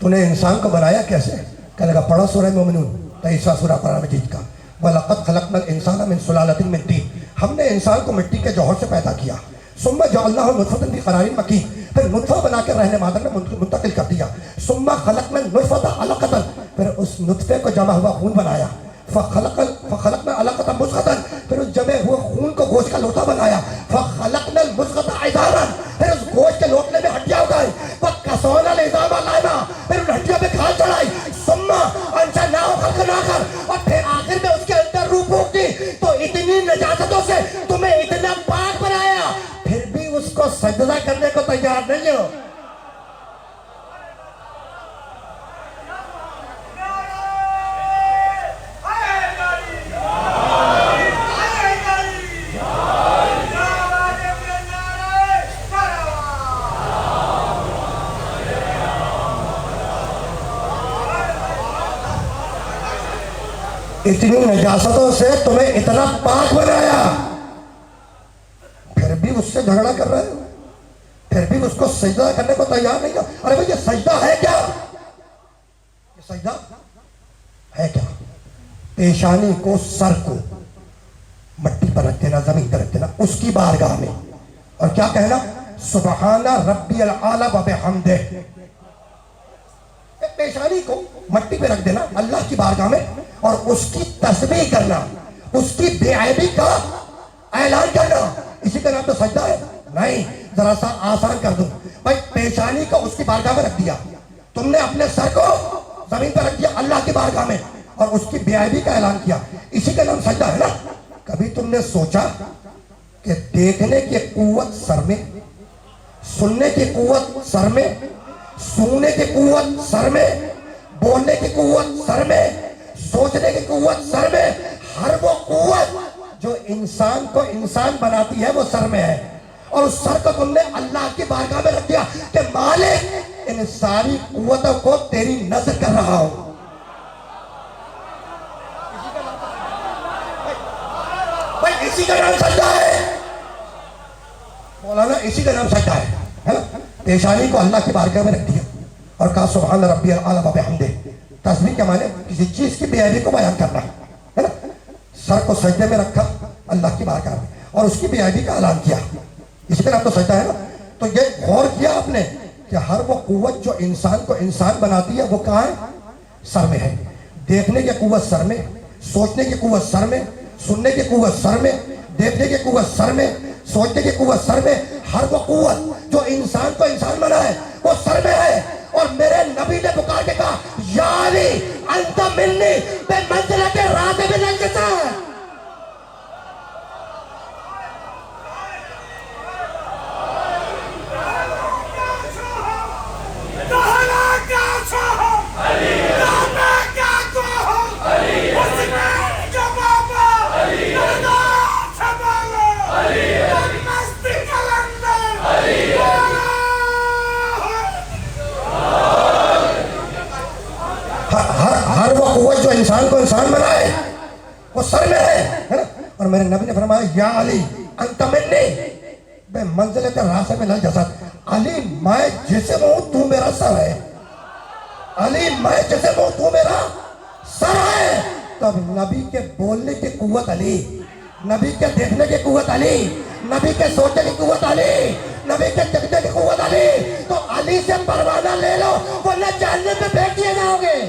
तूने इंसान को बनाया कैसे? कहने लगा पढ़ो सूरह मोमिनून 23वां सूरा कुरान मजीद का। वलक़द खलक़नल इंसाना मिन सुलालतिन मिन तीन। हमने इंसान को मिट्टी के जौहर से पैदा किया। सुम्मा जअलनाहु नुतफ़तन फ़िक़रारिन मकीन। फिर नुतफ़ा बना के रहने मादर में मुंतकिल कर दिया। सुम्मा खलक़नल नुतफ़ता अलक़तन। फिर उस नुतफ़े को जमा हुआ खून बनाया। फ़ख़लक़नल अलक़ता मुज़ग़तन। फिर उस जमे हुए खून को गोश्त का लोटा बनाया। फ़ख़लक़नल मुज़ग़ता इज़ामन। फिर उस गोश्त के लोटने में हड्डियां उगाई। फ़कसौनल इज़ामा लहमा। फिर उन हड्डियों पे खाल चढ़ाई। सुम्मा अंशअनाहु ख़ल्क़न आख़र। और फिर आखिर में उसके अंदर रूह फूंक दी। तो इतनी नजासतों से तुम्हें इतना पाक बनाया, फिर भी उसको सजदा करने को तैयार नहीं हो। इतनी नजासतों से तुम्हें इतना पाक बनाया, फिर भी उससे झगड़ा कर रहे हो, फिर भी उसको सजदा करने को तैयार नहीं हो। अरे भाई, ये सजदा है क्या? ये सजदा है क्या? पेशानी को, सर को मट्टी पर रख देना, जमीन पर रख देना उसकी बारगाह में, और क्या कहना, सुबहाना रब्बियल आला व बिहम्दे। पेशानी को मट्टी पे रख देना अल्लाह की बारगाह में, और उसकी तस्बीह करना, उसकी बेअयबी का ऐलान करना, इसी का नाम तो सजदा है। नहीं, जरा सा आसान कर दूं भाई, पेशानी को उसकी बारगाह में रख दिया, तुमने अपने सर को जमीन पर रख दिया अल्लाह की बारगाह में, और उसकी बेअयबी का ऐलान किया, इसी का नाम सजदा है ना। कभी तुमने सोचा कि देखने की कुव्वत सर में, सुनने की कुव्वत सर में, सूंघने की कुव्वत सर में, बोलने की कुव्वत सर में, सोचने की कुव्वत सर में, हर वो कुव्वत जो इंसान को इंसान बनाती है वो सर में है, और उस सर को तुमने अल्लाह की बारगाह में रख दिया कि मालिक इन सारी कुव्वतों को तेरी नजर कर रहा हूं। भाई इसी का नाम सजदा है मौलाना, इसी का नाम सजदा है ना। पेशानी को अल्लाह की बारगाह में रख दिया और कहा सुभान रब्बियल आला व बिहम्दे। तस्बीह के माने किसी चीज की बेअयबी को बयान करना है ना। सर को सजदे में रखा अल्लाह की बारगाह में और उसकी बेअयबी का ऐलान किया, इसी का नाम तो सजदा है ना। तो ये गौर किया आपने कि हर वो कुव्वत जो इंसान को इंसान बनाती है वो कहाँ है, सर में है। देखने की कुव्वत सर में, सोचने की कुव्वत सर में, सुनने की कुव्वत सर में, देखने की कुव्वत सर में, सोचने की कुव्वत सर में, हर वो कुव्वत जो इंसान को इंसान बना है वो सर में है। और मेरे नबी ने पुकार के कहा, या अली अंत मिन्नी बेमंजिलत राग़िब अल-जज़ा। हर वो कुव्वत जो इंसान को इंसान बनाए वो सर में है ना। और मेरे नबी ने फरमाया, या अली अंत मिन्नी बेमंजिलत राग़िब अल-जज़ा। अली मैं जिस्म हूं तू मेरा सर है, अली मैं जिस्म हूं तू मेरा सर है। तब नबी के बोलने की कुव्वत अली, नबी के देखने की कुव्वत अली, नबी के सोचने की कुव्वत अली, नबी के देखने की कुव्वत अली। तो अली से परवाना ले लो वरना जहन्नम में फेंक दिए जाओगे।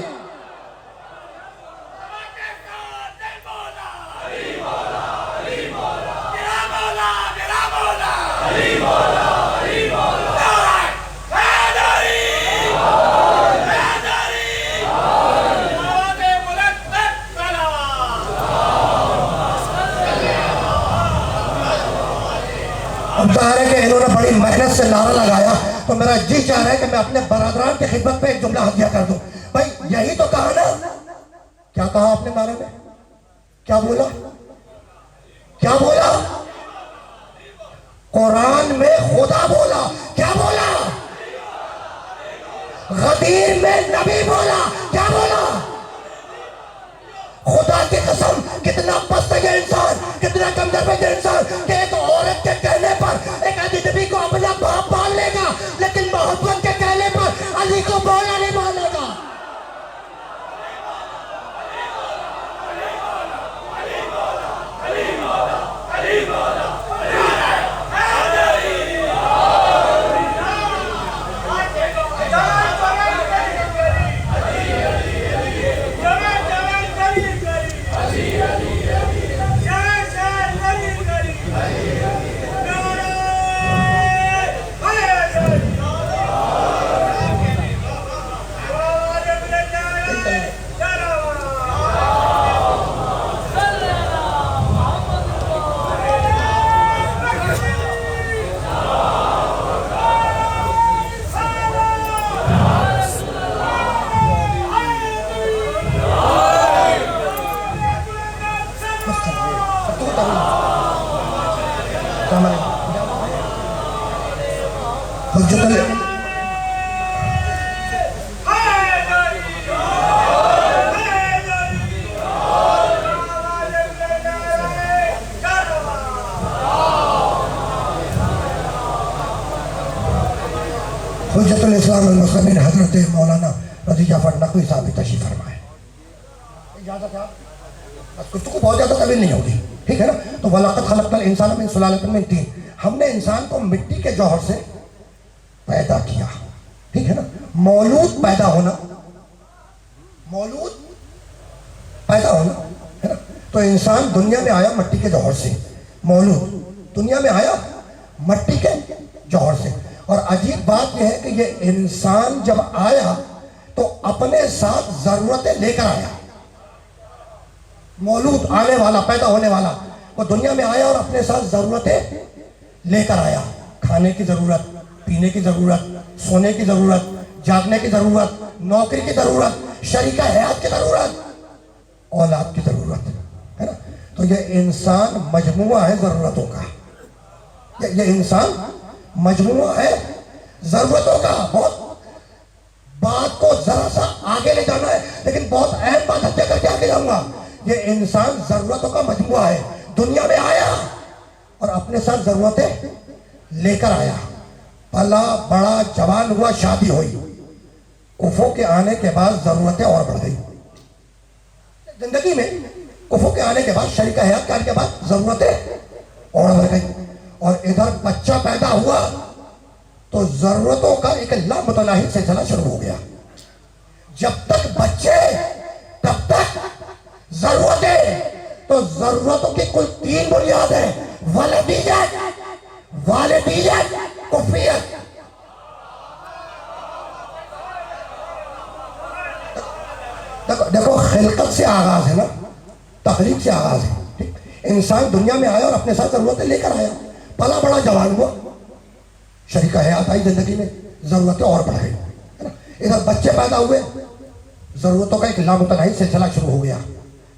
अब ज़ाहिर है कि इन्होंने बड़ी मेहनत से नारा लगाया, तो मेरा जी चाह रहा है कि मैं अपने बरादरान की खिदमत पे एक जुमला हदिया कर दूं। भाई यही तो कहा ना, क्या कहा आपने नारे में, क्या बोला, क्या बोला, कुरान में खुदा बोला, क्या बोला, गदीर में नबी बोला, क्या बोला। खुदा की कसम कितना पस्त है ये इंसान, कितना कमजोर है ये इंसान कि एक औरत के कहने पर एक अजनबी को अपना बाप मान लेगा, लेकिन मोहब्बत के कहने पर अली को बोला नहीं मानेगा। हुज्जतुल इस्लाम अल मुस्लिमीन हजरत मौलाना रज़ी जाफर नकवी साहब भी तशरीफ फरमाए। इजाज़त है, बस कुछ तो बहुत ज़्यादा तवील नहीं होगी। ठीक है ना। तो वलाक़द खलक़नल इंसान मिन सुलालतिन मिन तीन, हमने इंसान को मिट्टी के जौहर से पैदा किया, ठीक है ना। मौलूद पैदा होना, मौलूद पैदा होना, है ना। तो इंसान दुनिया में आया मिट्टी के जौहर से, मौलूद दुनिया में आया मिट्टी के जौहर से। और अजीब बात यह है कि ये इंसान जब आया तो अपने साथ जरूरतें लेकर आया। मौलूद आने वाला, पैदा होने वाला, वो दुनिया में आया और अपने साथ जरूरतें लेकर आया। खाने की जरूरत, पीने की जरूरत, सोने की जरूरत, जागने की जरूरत, नौकरी की जरूरत, शरीका हयात की जरूरत, औलाद की जरूरत, है ना। तो ये इंसान मजमुआ है जरूरतों का, ये इंसान मजमुआ है जरूरतों का। बहुत बात को जरा सा आगे ले जाना है, लेकिन बहुत अहम बात हत्या करके आगे जाऊंगा। ये इंसान जरूरतों का मजमुआ है, दुनिया में आया और अपने साथ जरूरतें लेकर आया। पला बड़ा, जवान हुआ, शादी हुई, कुफों के आने के बाद जरूरतें और बढ़ गई। जिंदगी में कुफों के आने के बाद, शरीका हयात के आने के बाद जरूरतें और बढ़ गई। और इधर बच्चा पैदा हुआ तो जरूरतों का एक लामतनाही सिलसिला शुरू हो गया। जब तक बच्चे तब तक जरूरतें। तो जरूरतों की कुल तीन बुनियाद है, वलदियत, वालिदियत, कुफियत। देखो खिलकत से आगाज है ना, तखलीक से आगाज है, ठीक? इंसान दुनिया में आया और अपने साथ जरूरतें लेकर आया, पला बड़ा, जवान हुआ, शरीका हयात आई जिंदगी में, जरूरतें और बढ़ गई, है ना। इधर बच्चे पैदा हुए, जरूरतों का एक लामतनाही सिलसिला शुरू हो गया।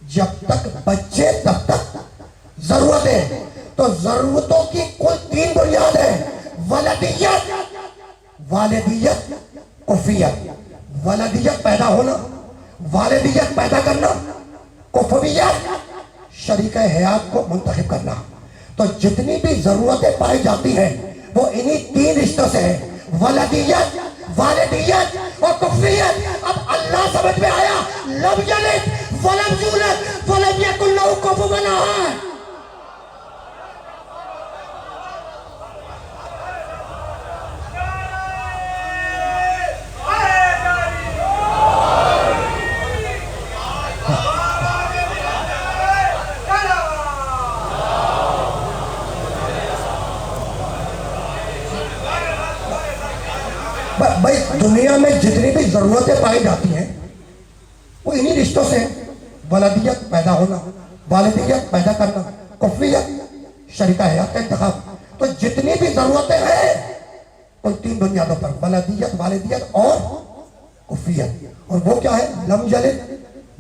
जब तक बच्चे तब तक जरूरतें। तो जरूरतों की कुल तीन बुनियाद है, वलदियत, वालिदियत, कुफियत। वलदियत पैदा होना, वालिदियत पैदा करना, कुफियत शरीका हयात को मुंतखब करना। तो जितनी भी जरूरतें पाई जाती हैं वो इन्हीं तीन रिश्तों से है, वलदियत, वालिदियत और कुफियत। अब अल्लाह समझ में आया, लब यलिद वलम यूलद वलम यकुल लहू कुफुवन अहद। भाई दुनिया में जितनी भी जरूरतें पाई जाती हैं वो इन्हीं रिश्तों से, वलदियत पैदा होना, वालिदियत पैदा करना, कुफियत शरीका हयात का इंतखाब। तो जितनी भी जरूरतें हैं उन तीन बुनियादों पर, वलदियत, वालिदियत और कुफियत। और वो क्या है, लम यलिद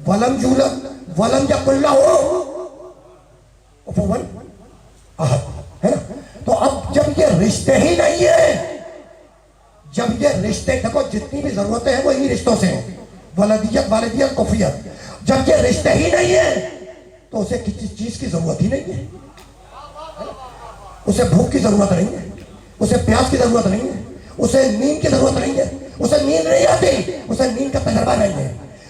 वलम यूलद वलम यकुल लहू कुफुवन अहद, है ना। तो अब जब ये रिश्ते ही नहीं है, जब ये रिश्ते, देखो जितनी भी जरूरतें हैं वो इन्हीं रिश्तों से हैं, वलदियत, वालिदियत, कुफियत। जब ये रिश्ते ही नहीं है तो उसे किसी चीज की जरूरत ही नहीं है, उसे भूख की जरूरत नहीं है, उसे प्यास की जरूरत नहीं है, उसे नींद की जरूरत नहीं है, उसे नींद नहीं आती, उसे नींद का तजर्बा नहीं है,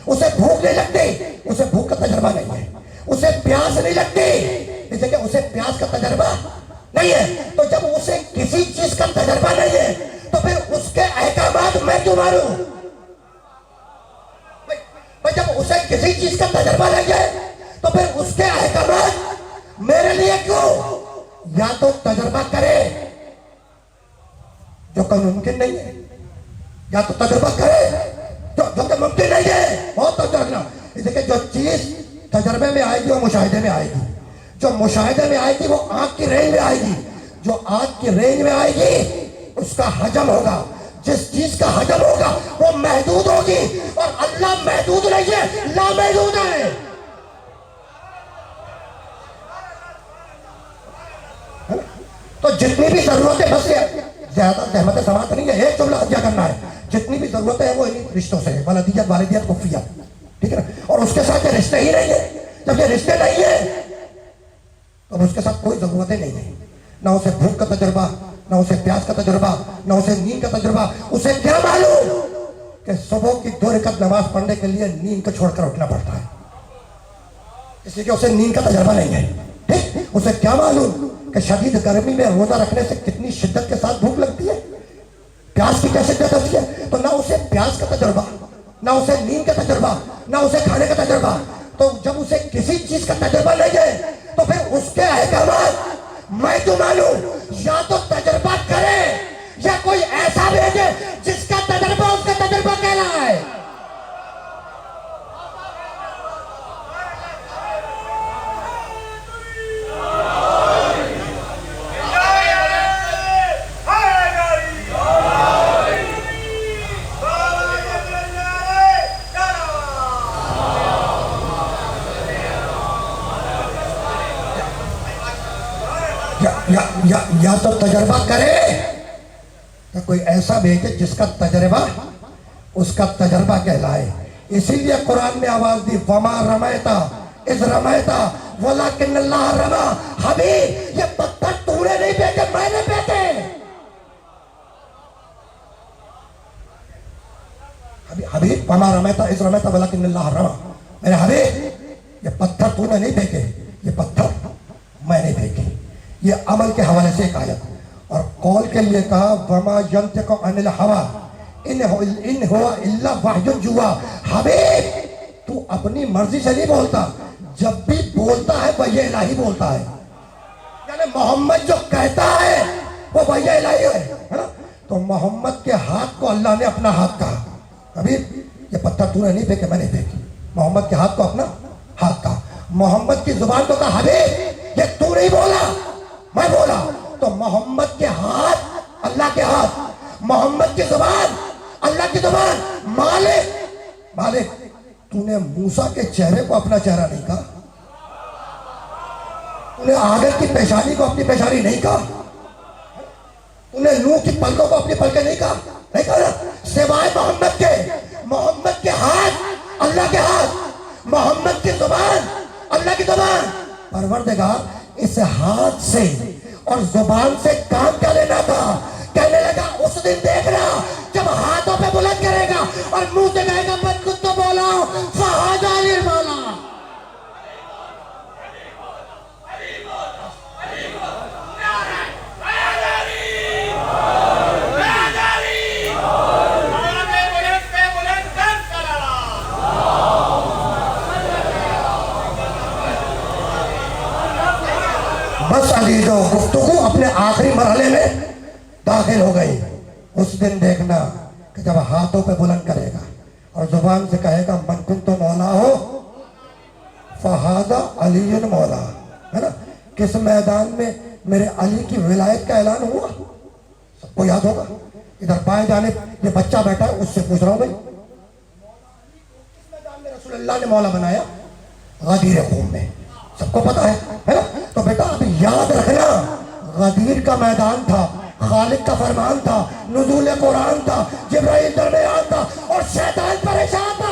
उसे भूख नहीं लगती, उसे भूख का तजर्बा नहीं है, उसे प्यास नहीं लगती, इसलिए उसे प्यास का तजर्बा नहीं है। तो जब उसे किसी चीज का तजर्बा नहीं है तो फिर उसके अहकामात मैं क्यों मारूं? भाई जब उसे किसी चीज का तजर्बा नहीं है तो फिर उसके अहकामात मेरे लिए क्यों? या तो तजर्बा करे जो कभी मुमकिन नहीं है, या तो तजर्बा करे जो कि मुमकिन नहीं है। बहुत तजर्बा, इसलिए जो चीज तजर्बे में आएगी वो मुशाहिदे में आएगी, जो मुशाहिदे में आएगी वो आंख की रेंज में आएगी, जो आंख की रेंज में आएगी उसका हजम होगा, जिस चीज का हजम होगा वो महदूद होगी। और अल्लाह महदूद नहीं है, लामहदूद है। तो जितनी भी जरूरतें, बस ज्यादा सहमत समात नहीं है, एक जुमला क्या करना है, जितनी भी जरूरतें हैं वो इन्हीं रिश्तों से है, वलदियत, वालिदियत, कुफियत, ठीक है ना। और उसके साथ ये रिश्ते ही नहीं है, जब ये रिश्ते नहीं है तो उसके साथ कोई जरूरतें नहीं है, ना उसे भूख का तजर्बा, ना उसे प्यास का तजुर्बा, ना उसे नींद का तजुर्बा। उसे क्या मालूम कि सुबह की 2 रकात नमाज पढ़ने के लिए नींद को छोड़कर उठना पड़ता है, इसलिए कि उसे नींद का तजुर्बा नहीं है। ठीक, उसे क्या मालूम कि शदीद गर्मी में रोजा रखने से कितनी शिद्दत के साथ भूख लगती है, प्यास की क्या शिद्दत होती है। तो ना उसे प्यास का तजुर्बा, ना उसे नींद का तजुर्बा, ना उसे खाने का तजुर्बा। तो जब उसे किसी चीज का तजुर्बा नहीं है तो फिर उसके अहकामात मैं तो मानूं, या तो तजुर्बा करे या कोई ऐसा भेजे जिसका तजुर्बा उसका तजुर्बा कहलाए। या तो तजर्बा करे या कोई ऐसा भेजे जिसका तजर्बा उसका तजर्बा कहलाए। इसीलिए कुरान ने आवाज दी, वमा रमैता इज रमैता वलाकिन्नल्लाह रमा। हबीब, ये पत्थर तूने नहीं फेंके, मैंने फेंके। हबीब, वमा रमैता इज रमैता वलाकिन्नल्लाह रमा। मेरे हबीब, ये पत्थर तूने नहीं फेंके, ये पत्थर मैंने फेंके। ये अमल के हवाले से एक आयत। और कौल के लिए कहा, वमा यंतिकु अनिल हवा इन हुवा इल्ला वह्युन युहा। हबीब, तू अपनी मर्जी से नहीं बोलता, जब भी बोलता है वही इलाही बोलता है। यानी मोहम्मद जो कहता है वो वही इलाही है ना। तो मोहम्मद के हाथ को अल्लाह ने अपना हाथ कहा, हबीब ये पत्थर तूने नहीं फेंके, मैंने फेंकी। मोहम्मद के हाथ को अपना हाथ कहा। मोहम्मद की जुबान को कहा, हबीब ये तू नहीं बोला, मैं बोला। तो मोहम्मद के हाथ अल्लाह के हाथ, मोहम्मद की जुबान अल्लाह की जुबान। मालिक, मालिक तूने मूसा के चेहरे को अपना चेहरा नहीं कहा, तूने आगे की पेशानी को अपनी पेशानी नहीं कहा, तूने नूह की पलकों को अपनी पलकें नहीं कहा, नहीं कहा। सिवाय मोहम्मद के, मोहम्मद के हाथ अल्लाह के हाथ, मोहम्मद की जुबान अल्लाह की जुबान। परवरदिगार इस हाथ से और जुबान से काम क्या लेना था। कहने लगा उस दिन देखना जब हाथों पे बुलंद करेगा और मुंह से कहेगा मत कुछ तो बोला फहादा निर्मला। बस अजीजों, गुफ्तगू अपने आखिरी मरहले में दाखिल हो गई। उस दिन देखना कि जब हाथों पे बुलंद करेगा और जुबान से कहेगा मन कुन तो मौला हो फहादा अलीयुन मौला, है ना। किस मैदान में मेरे अली की विलायत का ऐलान हुआ, सबको याद होगा। इधर बाएं जाने ये बच्चा बैठा है, उससे पूछ रहा हूं भाई, किस मैदान में रसूलुल्लाह ने मौला बनाया? गदीर क़ौम में, सबको पता है ना। तो बेटा अब याद रखना, गदीर का मैदान था, खालिद का फरमान था, नुज़ूल कुरान था, जिब्राइल दरमियान था और शैतान परेशान था।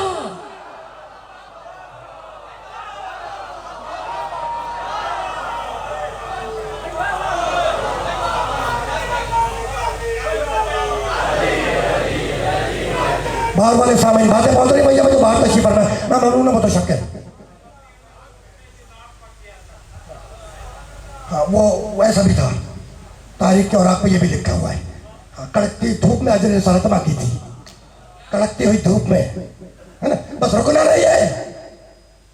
बाहर वाले सामने बातें बोल रही भैया, मुझे बाहर तशरीफ पढ़ना है ना, मालूम ना, वो तो शक है। हाँ, वो वैसा भी था, तारीख के औराक पे ये भी लिखा हुआ है। हाँ, कड़कती धूप में अजर रिसालत मांगी थी, कड़कती हुई धूप में, है ना। बस रुकना नहीं है।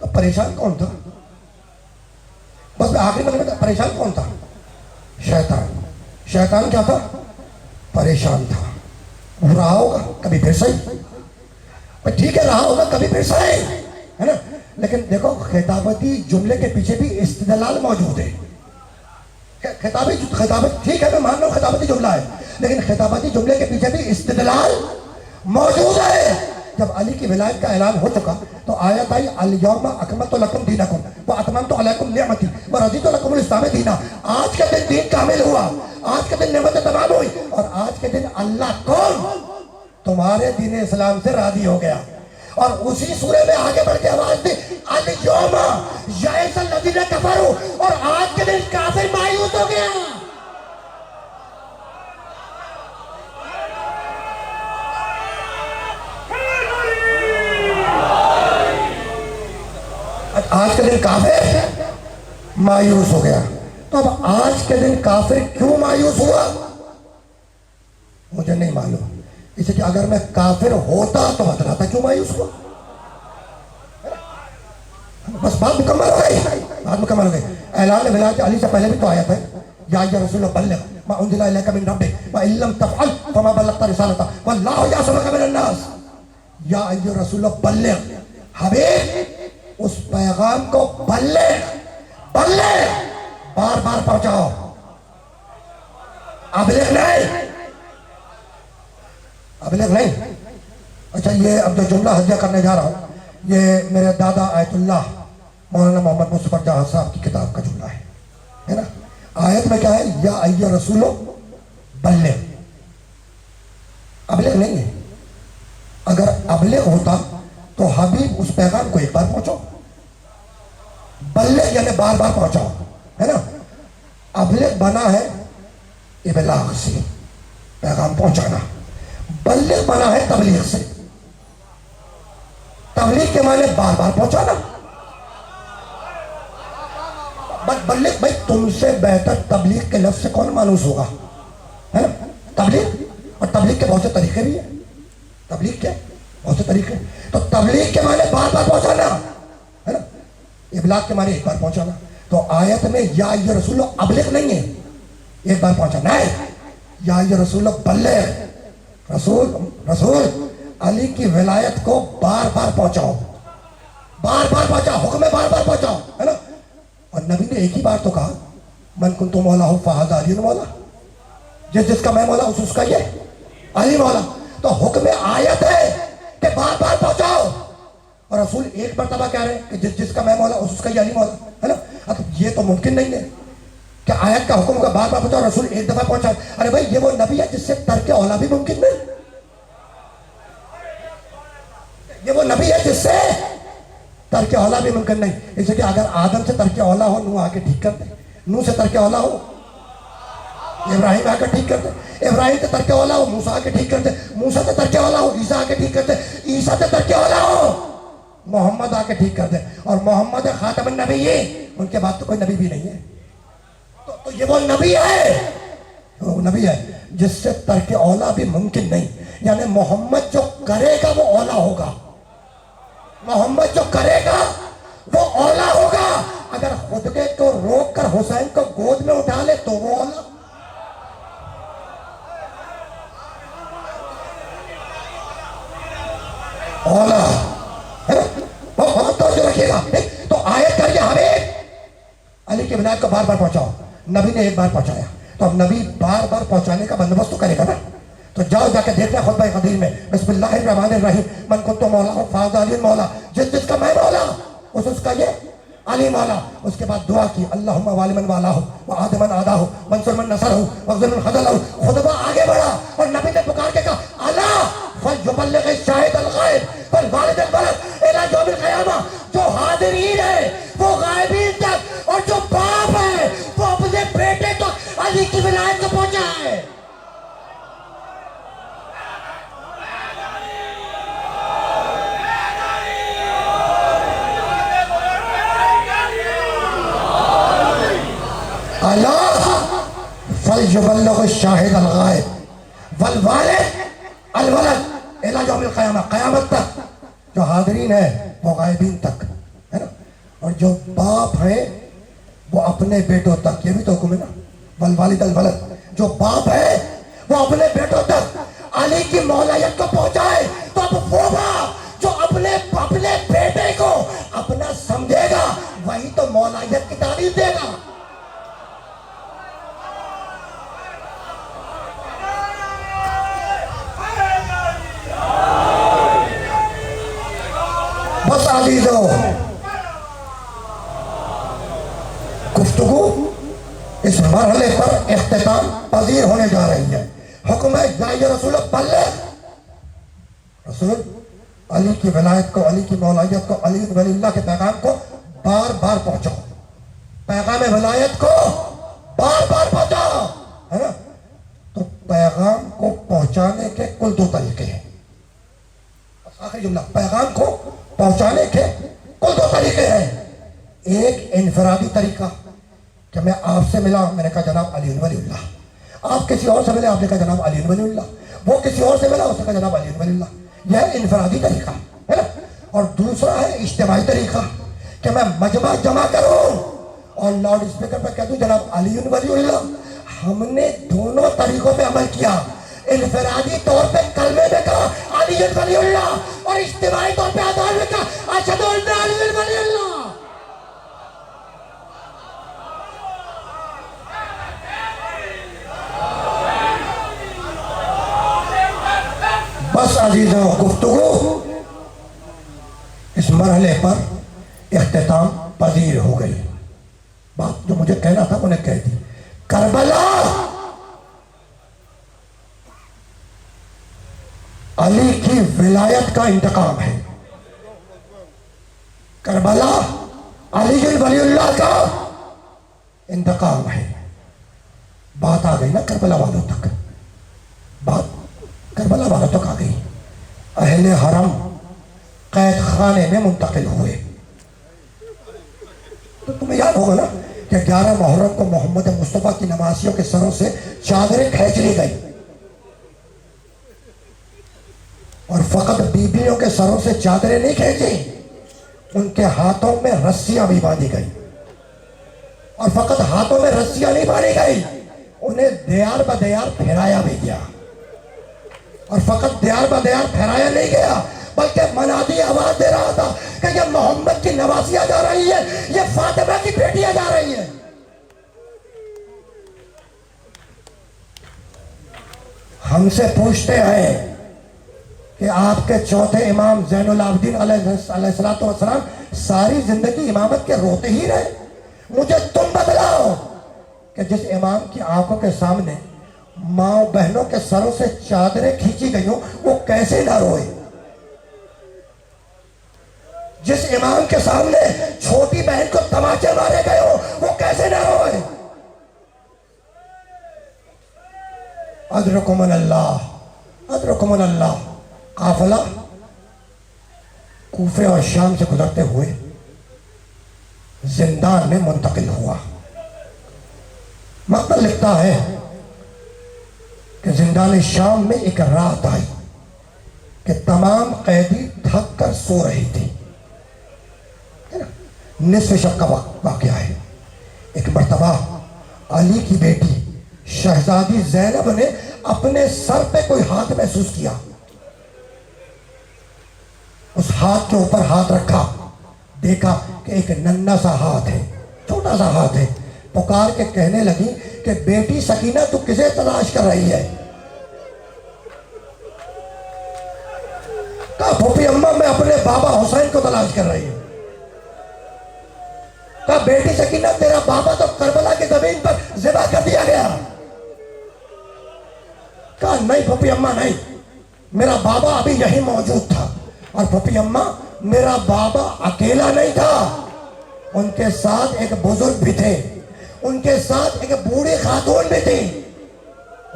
तो परेशान कौन था? बस आखिरी में परेशान कौन था? शैतान। शैतान क्या था? परेशान था। वो रहा होगा कभी फिर सही, ठीक है, रहा होगा कभी फिर सही, है ना। लेकिन देखो खिताबती जुमले के पीछे भी इस्तिदलाल मौजूद है। खिताबत ठीक है, मैं मान रहा हूँ खिताबती जुमला है, लेकिन खिताबती जुमले के पीछे भी इस्तिदलाल मौजूद है। जब अली की विलायत का ऐलान हो चुका तो आयत आई, अल यौमा अकमलतु लकुम दीनकुम व अतममतु अलैकुम निअमती व रज़ीतु लकुमुल इस्लाम दीना। आज के दिन दीन कामिल हुआ, आज के दिन नेमतें तमाम हुई और आज के दिन अल्लाह कौन तुम्हारे दीन इस्लाम से राजी हो गया। और उसी सूरे में आगे बढ़ के आवाज दी, अल यौमा यअसल लज़ीना कफरू, और आज के दिन काफिर मायूस हो गया। आज के दिन काफिर मायूस हो गया। तो अब आज के दिन काफिर क्यों मायूस हुआ मुझे नहीं मालूम, इसलिए अगर मैं काफिर होता तो बतलाता क्यों मायूस हुआ। बस बात मुकम्मल हो गई, बात मुकम्मल हो गई। ऐलान विलायत अली से पहले भी तो आया था, या रसूल बल्लिग मा उनजिला इलैका मिन रब्बिक व इन लम तफअल फमा बल्लगता रिसालता वल्लाहु यअसमुका मिनन नास। या अय्युहा रसूल बल्लिग, हबीब उस पैगाम को बल्लिग बल्लिग बार बार पहुंचाओ, अबलिग नहीं, अबलिग नहीं। अच्छा, ये अब जो जुमला हजिया करने जा रहा हूं, ये मेरे दादा आयतुल्लाह मौलाना मोहम्मद मुस्तफा जहां साहब की किताब का जुमला है ना। आयत में क्या है, या अय्युहा रसूलो बल्लिग, अबलिग नहीं है। अगर अबलिग होता तो हबीब उस पैगाम को एक बार पहुंचाओ, बल्लिग यानी बार बार पहुंचाओ, है ना। अबलिग बना है इबलाग से, पैगाम पहुंचाना, बल्लिग बना है तबलीग से। तबलीग के माने बार बार पहुंचाना, बल्लिग भाई तुमसे बेहतर तबलीग के लफ्ज से कौन मानूस होगा, है ना। तबलीग, और तबलीग के बहुत से तरीके भी हैं, तबलीग के बहुत से तरीके। तो तबलीग के माने बार बार पहुंचाना, है ना, इबलाग के माने एक बार पहुंचाना। तो आयत में या ये रसूल अबलिग नहीं है, एक बार पहुंचाना है, या ये रसूल बल्लिग, रसूल अली की विलायत को बार बार पहुंचाओ, बार बार पहुंचाओ, हुक्म में बार बार पहुंचाओ, है ना। और नबी ने एक ही बार तो कहा, मन कुन्तु मौला हूं फहाज़ा अली मौला, जिसका मैं मौला उसका ये अली मौला। तो हुक्म में आयत है कि बार बार पहुंचाओ, और रसूल एक मरतबा कह रहे हैं कि जिसका मैं मौला उसका ये अली मौला, है ना। अब ये तो मुमकिन नहीं है कि आयत का हुक्म का बार बार पहुंचाओ, रसूल एक दफा पहुंचाए। अरे भाई, ये वो नबी है जिससे तर्क औला भी मुमकिन नहीं, ये वो नबी है जिससे तर्क औला भी मुमकिन नहीं। इसलिए अगर आदम से तर्क औला हो, नूह आके ठीक कर दे, नूह से तर्क औला हो इब्राहिम आके ठीक कर दे, इब्राहिम से तर्क औला हो मूसा आके ठीक कर दे, मूसा से तर्क औला हो ईसा आके ठीक कर दे, ईसा से तर्क औला हो मोहम्मद आके ठीक कर दे, और मोहम्मद खातमुन नबिय्यीन, उनके बाद तो कोई नबी भी नहीं है। तो ये वो नबी है, वो नबी है जिससे तर्क औला भी मुमकिन नहीं। यानी मोहम्मद जो करेगा वो औला होगा, मोहम्मद जो करेगा वो औला होगा। अगर खुतबे को रोक कर हुसैन को गोद में उठा ले तो वो औला, औला, है ना। वो बहुत तो रखिएगा। तो आयत करिए हमें अली के विलायत को बार बार पहुंचाओ, नबी ने एक बार पहुंचाया, तो अब नबी बार बार पहुंचाने का बंदोबस्त तो करेगा ना। तो जाओ जाके देखना खुतबा क़दीर में, बिस्मिल्लाहिर्रहमानिर्रहीम, मन कुन्तु मौला हूं फहाज़ा अली मौला, जिसका मैं मौला उसका ये अली मौला। उसके बाद दुआ की, अल्लाहुम्मा वालिमन वालाहु व आदमन आदाहु वंसुर मन नसरहु वग़्ज़िल खज़लहु। खुतबा आगे बढ़ा और नबी ने पुकार के कहा, अला फलयुबल्लिग शाहिद अल गायब वल वालिद अल वलद इला यौमिल क़यामा। जो हाज़िरीन है वो गायबीन तक, और जो बाप है वो अपने बेटे तक अली की विलायत को पहुंचा है। अला फलयुबल्लिग शाहिद अल गायब वल वालिद अल वलद इला यौमिल क़यामा, क़यामत तक जो हाज़िरीन है वो गायबीन तक, है ना। और जो बाप है वो अपने बेटों तक, ये भी तो हुक्म है ना, वल वालिद अल वलद, जो बाप है वो अपने बेटों तक अली की मौलायत को पहुंचाए। तो अब वो बाप जो अपने बेटे को अपना समझेगा वही तो मौलायत की तारीफ देगा। बस अजीजों, गुफ्तगू इस मरहले पर इख्तिताम पजीर होने जा रही है। हुक्म है या रसूल बल्लिग, रसूल अली की विलायत को, अली की मौलायत को, अली वलील्लाह के पैगाम को बार बार पहुंचाओ, पैगाम विलायत को बार बार पहुंचाओ, है ना। तो पैगाम को पहुंचाने के कुल दो तरीके हैं। आखिरी जुमला, पैगाम को पहुंचाने के कुल दो तरीके हैं। एक इनफरादी तरीका, कि मैं आपसे मिला, मैंने कहा जनाब अली वलीउल्लाह। आप किसी और से मिले, आपने कहा जनाब अली वलीउल्लाह। वो किसी और से मिला, उसने कहा जनाब अली वलीउल्लाह। यह इनफरादी तरीका है ना। और दूसरा है इज्तिमाई तरीका कि मैं मजमा जमा करूं और लाउड स्पीकर पर कह दूं जनाब अली वलीउल्लाह। हमने दोनों तरीकों पे अमल किया। इनफरादी तौर पे कलमे में कहा अली वलीउल्लाह और इज्तिमाई तौर पे आधार में कहा अशहदु अन्ना अली वलीउल्लाह। बस अजीजों, गुफ्तगू इस मरहले पर इख्तिताम पजीर हो गई। बात जो मुझे कहना था उन्हें कह दी। करबला अली की विलायत का इंतकाम है। करबला अली वलीउल्लाह का इंतकाम है। बात आ गई ना करबला वालों तक, बात करबला वालों तक आ गई। अहले हरम कैद खाने में मुंतकिल हुए। तो तुम्हें याद होगा ना कि 11 मुहर्रम को मोहम्मद मुस्तफ़ा की नमाजियों के सरों से चादरें खींच ली गई और फकत बीबियों के सरों से चादरें नहीं खींची, उनके हाथों में रस्सियां भी बांधी गई। और फकत हाथों में रस्सियां नहीं बांधी गई, उन्हें दयार ब दयार फहराया भी गया। और फकत दयार ब दयार फहराया नहीं गया, बल्कि मनादी आवाज दे रहा था कि ये मोहम्मद की नवासियां जा रही है, ये फातिमा की बेटियां जा रही है। हमसे पूछते हैं कि आपके चौथे इमाम ज़ैनुल आबिदीन अलैहिस्सलातु वस्सलाम सारी जिंदगी इमामत के रोते ही रहे। मुझे तुम बतलाओ कि जिस इमाम की आंखों के सामने माँ बहनों के सरों से चादरें खींची गई हो, वो कैसे ना रोए। जिस इमाम के सामने छोटी बहन को तमाचे मारे गए हो, वो कैसे ना रोए। अदरकुमुन अल्लाह काफिला कूफे और शाम से गुजरते हुए जिंदान में मुंतकिल हुआ। मकबल लिखता है कि जिंदान शाम में एक रात आई कि तमाम कैदी थक कर सो रही थी। निस्फ शब का वाक़या है। एक मर्तबा अली की बेटी शहजादी ज़ैनब ने अपने सर पे कोई हाथ महसूस किया। उस हाथ के ऊपर हाथ रखा, देखा कि एक नन्हा सा हाथ है, छोटा सा हाथ है। पुकार के कहने लगी कि बेटी सकीना, तू किसे तलाश कर रही है। कहा फूफी अम्मा, मैं अपने बाबा हुसैन को तलाश कर रही हूं। कहा बेटी सकीना, तेरा बाबा तो करबला की जमीन पर ज़िबा कर दिया गया। कहा नहीं फूफी अम्मा नहीं, मेरा बाबा अभी यही मौजूद था। और फूफी अम्मा, मेरा बाबा अकेला नहीं था, उनके साथ एक बुजुर्ग भी थे, उनके साथ एक बूढ़ी खातून भी थी।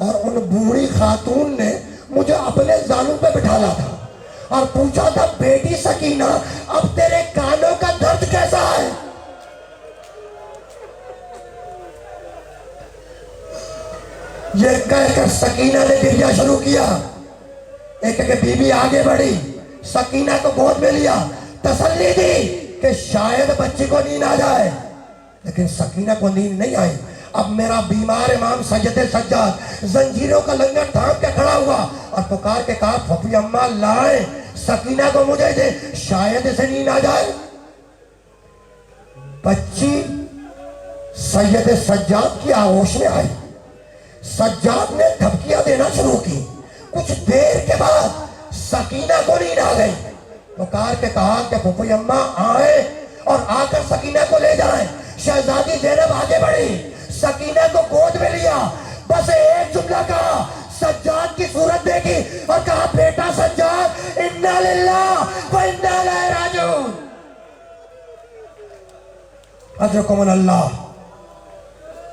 और उन बूढ़ी खातून ने मुझे अपने जालू पे बिठाला था और पूछा था, बेटी सकीना, अब तेरे कानों का दर्द कैसा है। ये कहकर सकीना ने गिरिया शुरू किया। एक बीबी आगे बढ़ी, सकीना को गोद में लिया, तसल्ली दी कि शायद बच्ची को नींद आ जाए। लेकिन सकीना को नींद नहीं आई। अब मेरा बीमार इमाम सैयद सज्जाद जंजीरों का लंगर थाम के खड़ा हुआ और पुकार के कहा, फूफी अम्मा लाए सकीना को मुझे दे, शायद इसे नींद आ जाए। बच्ची सैयद सज्जाद की आगोश में आई। सज्जाद ने धमकियां देना शुरू की। कुछ देर के बाद सकीना को नींद आ गई। पुकार के कहा कि फूफी अम्मा आए और आकर सकीना को ले जाएं। शहजादी ज़ैनब आगे बढ़ी, सकीना को गोद में लिया, बस एक जुमला कहा, सज्जाद की सूरत देखी और कहा, बेटा सज्जाद, इन्ना लिल्लाह व इन्ना इलैहि राजिऊन। अजरकुमुन अल्लाह।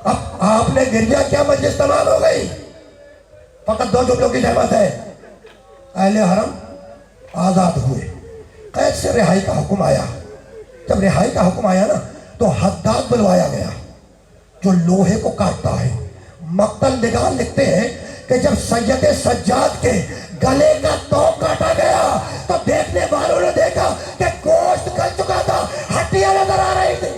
अब आपने गिरिया क्या, मजलिस तमाम हो गई। फकत 2 जुमलों की जहमत है। अहले हरम आजाद हुए, कैद से रिहाई का हुक्म आया। जब रिहाई का हुक्म आया ना, तो हद्दाद बुलवाया गया। जो लोहे को काटता है। मक्तल निगार लिखते हैं कि जब सैयद सज्जाद के गले का तोप काटा गया तो देखने वालों ने देखा कि गोश्त गल चुका था, हड्डियां नजर आ रही थी।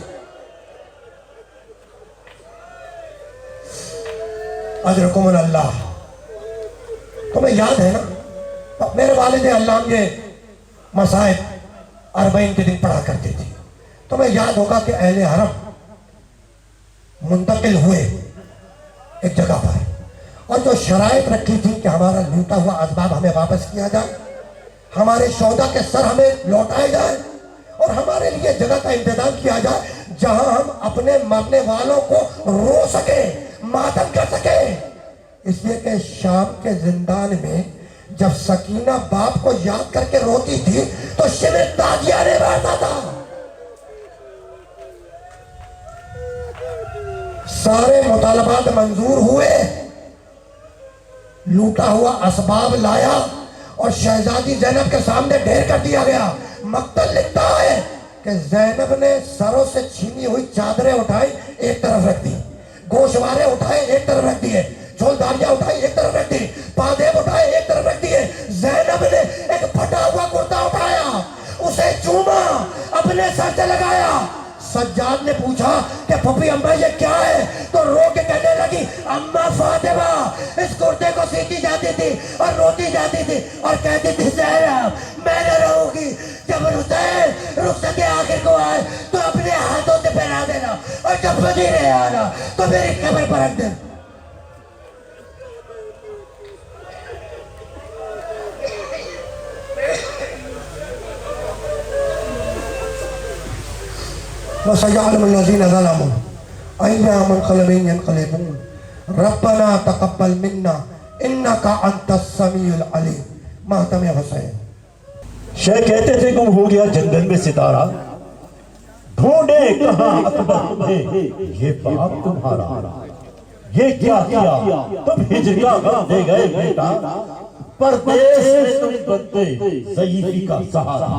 अजरकुमुल अल्लाह। तुम्हें याद है ना, तो मेरे वालिद अल्लाह ये मसाइब अरबईन के दिन पढ़ा करते थे। तुम्हें याद होगा कि अहले हरम मुंतकिल हुए एक जगह पर, और जो शराइत रखी थी कि हमारा लूटा हुआ असबाब हमें वापस किया जाए, हमारे सौदा के सर हमें लौटाए जाए, और हमारे लिए जगह का इंतजाम किया जाए जहां हम अपने मरने वालों को रो सके, मातम कर सके। इसलिए कि शाम के जिंदान में जब सकीना बाप को याद करके रोती थी तो शिविर ताजिया ने मारता था। सारे मुतालबात मंजूर हुए, लूटा हुआ असबाब लाया और शहजादी जैनब के सामने ढेर कर दिया गया। मक्तल लिखता है कि जैनब ने सरों से छीनी हुई चादरें उठाई, एक तरफ रख दी, गोशवारे उठाए, एक तरफ रख दिए, झोलदारियां उठाई, एक तरफ रख दी, पादेब उठाए, एक तरफ रख दिए। जैनब ने एक फटा हुआ कुर्ता उठाया, उसे चूमा, अपने सर से लगाया। सज्जाद ने पूछा कि फूफी अम्मा ये क्या है, तो रो के कहने लगी, अम्मा फातिमा इस कुर्ते को सीती जाती थी और रोती जाती थी और कहती थी ज़ैनब मैं न रहूंगी, जब हुसैन रुखसत के आखिर को आए तो अपने हाथों से पहना देना, और जब मदीने आना तो मेरी कब्र पर रख देना। रब्बना तक़ब्बल मिन्ना इन्नका अंतस समीउल अलीम। मातम हुसैन। शेख कहते थे गुम हो गया जंगल में सितारा, ढूंढे कहां अकबर तुम्हें, ये बाप तुम्हारा ये क्या किया तुम हिजरिया गम दे गए बेटा, परदेश में तुम बनते ज़ईफ़ी का सहारा।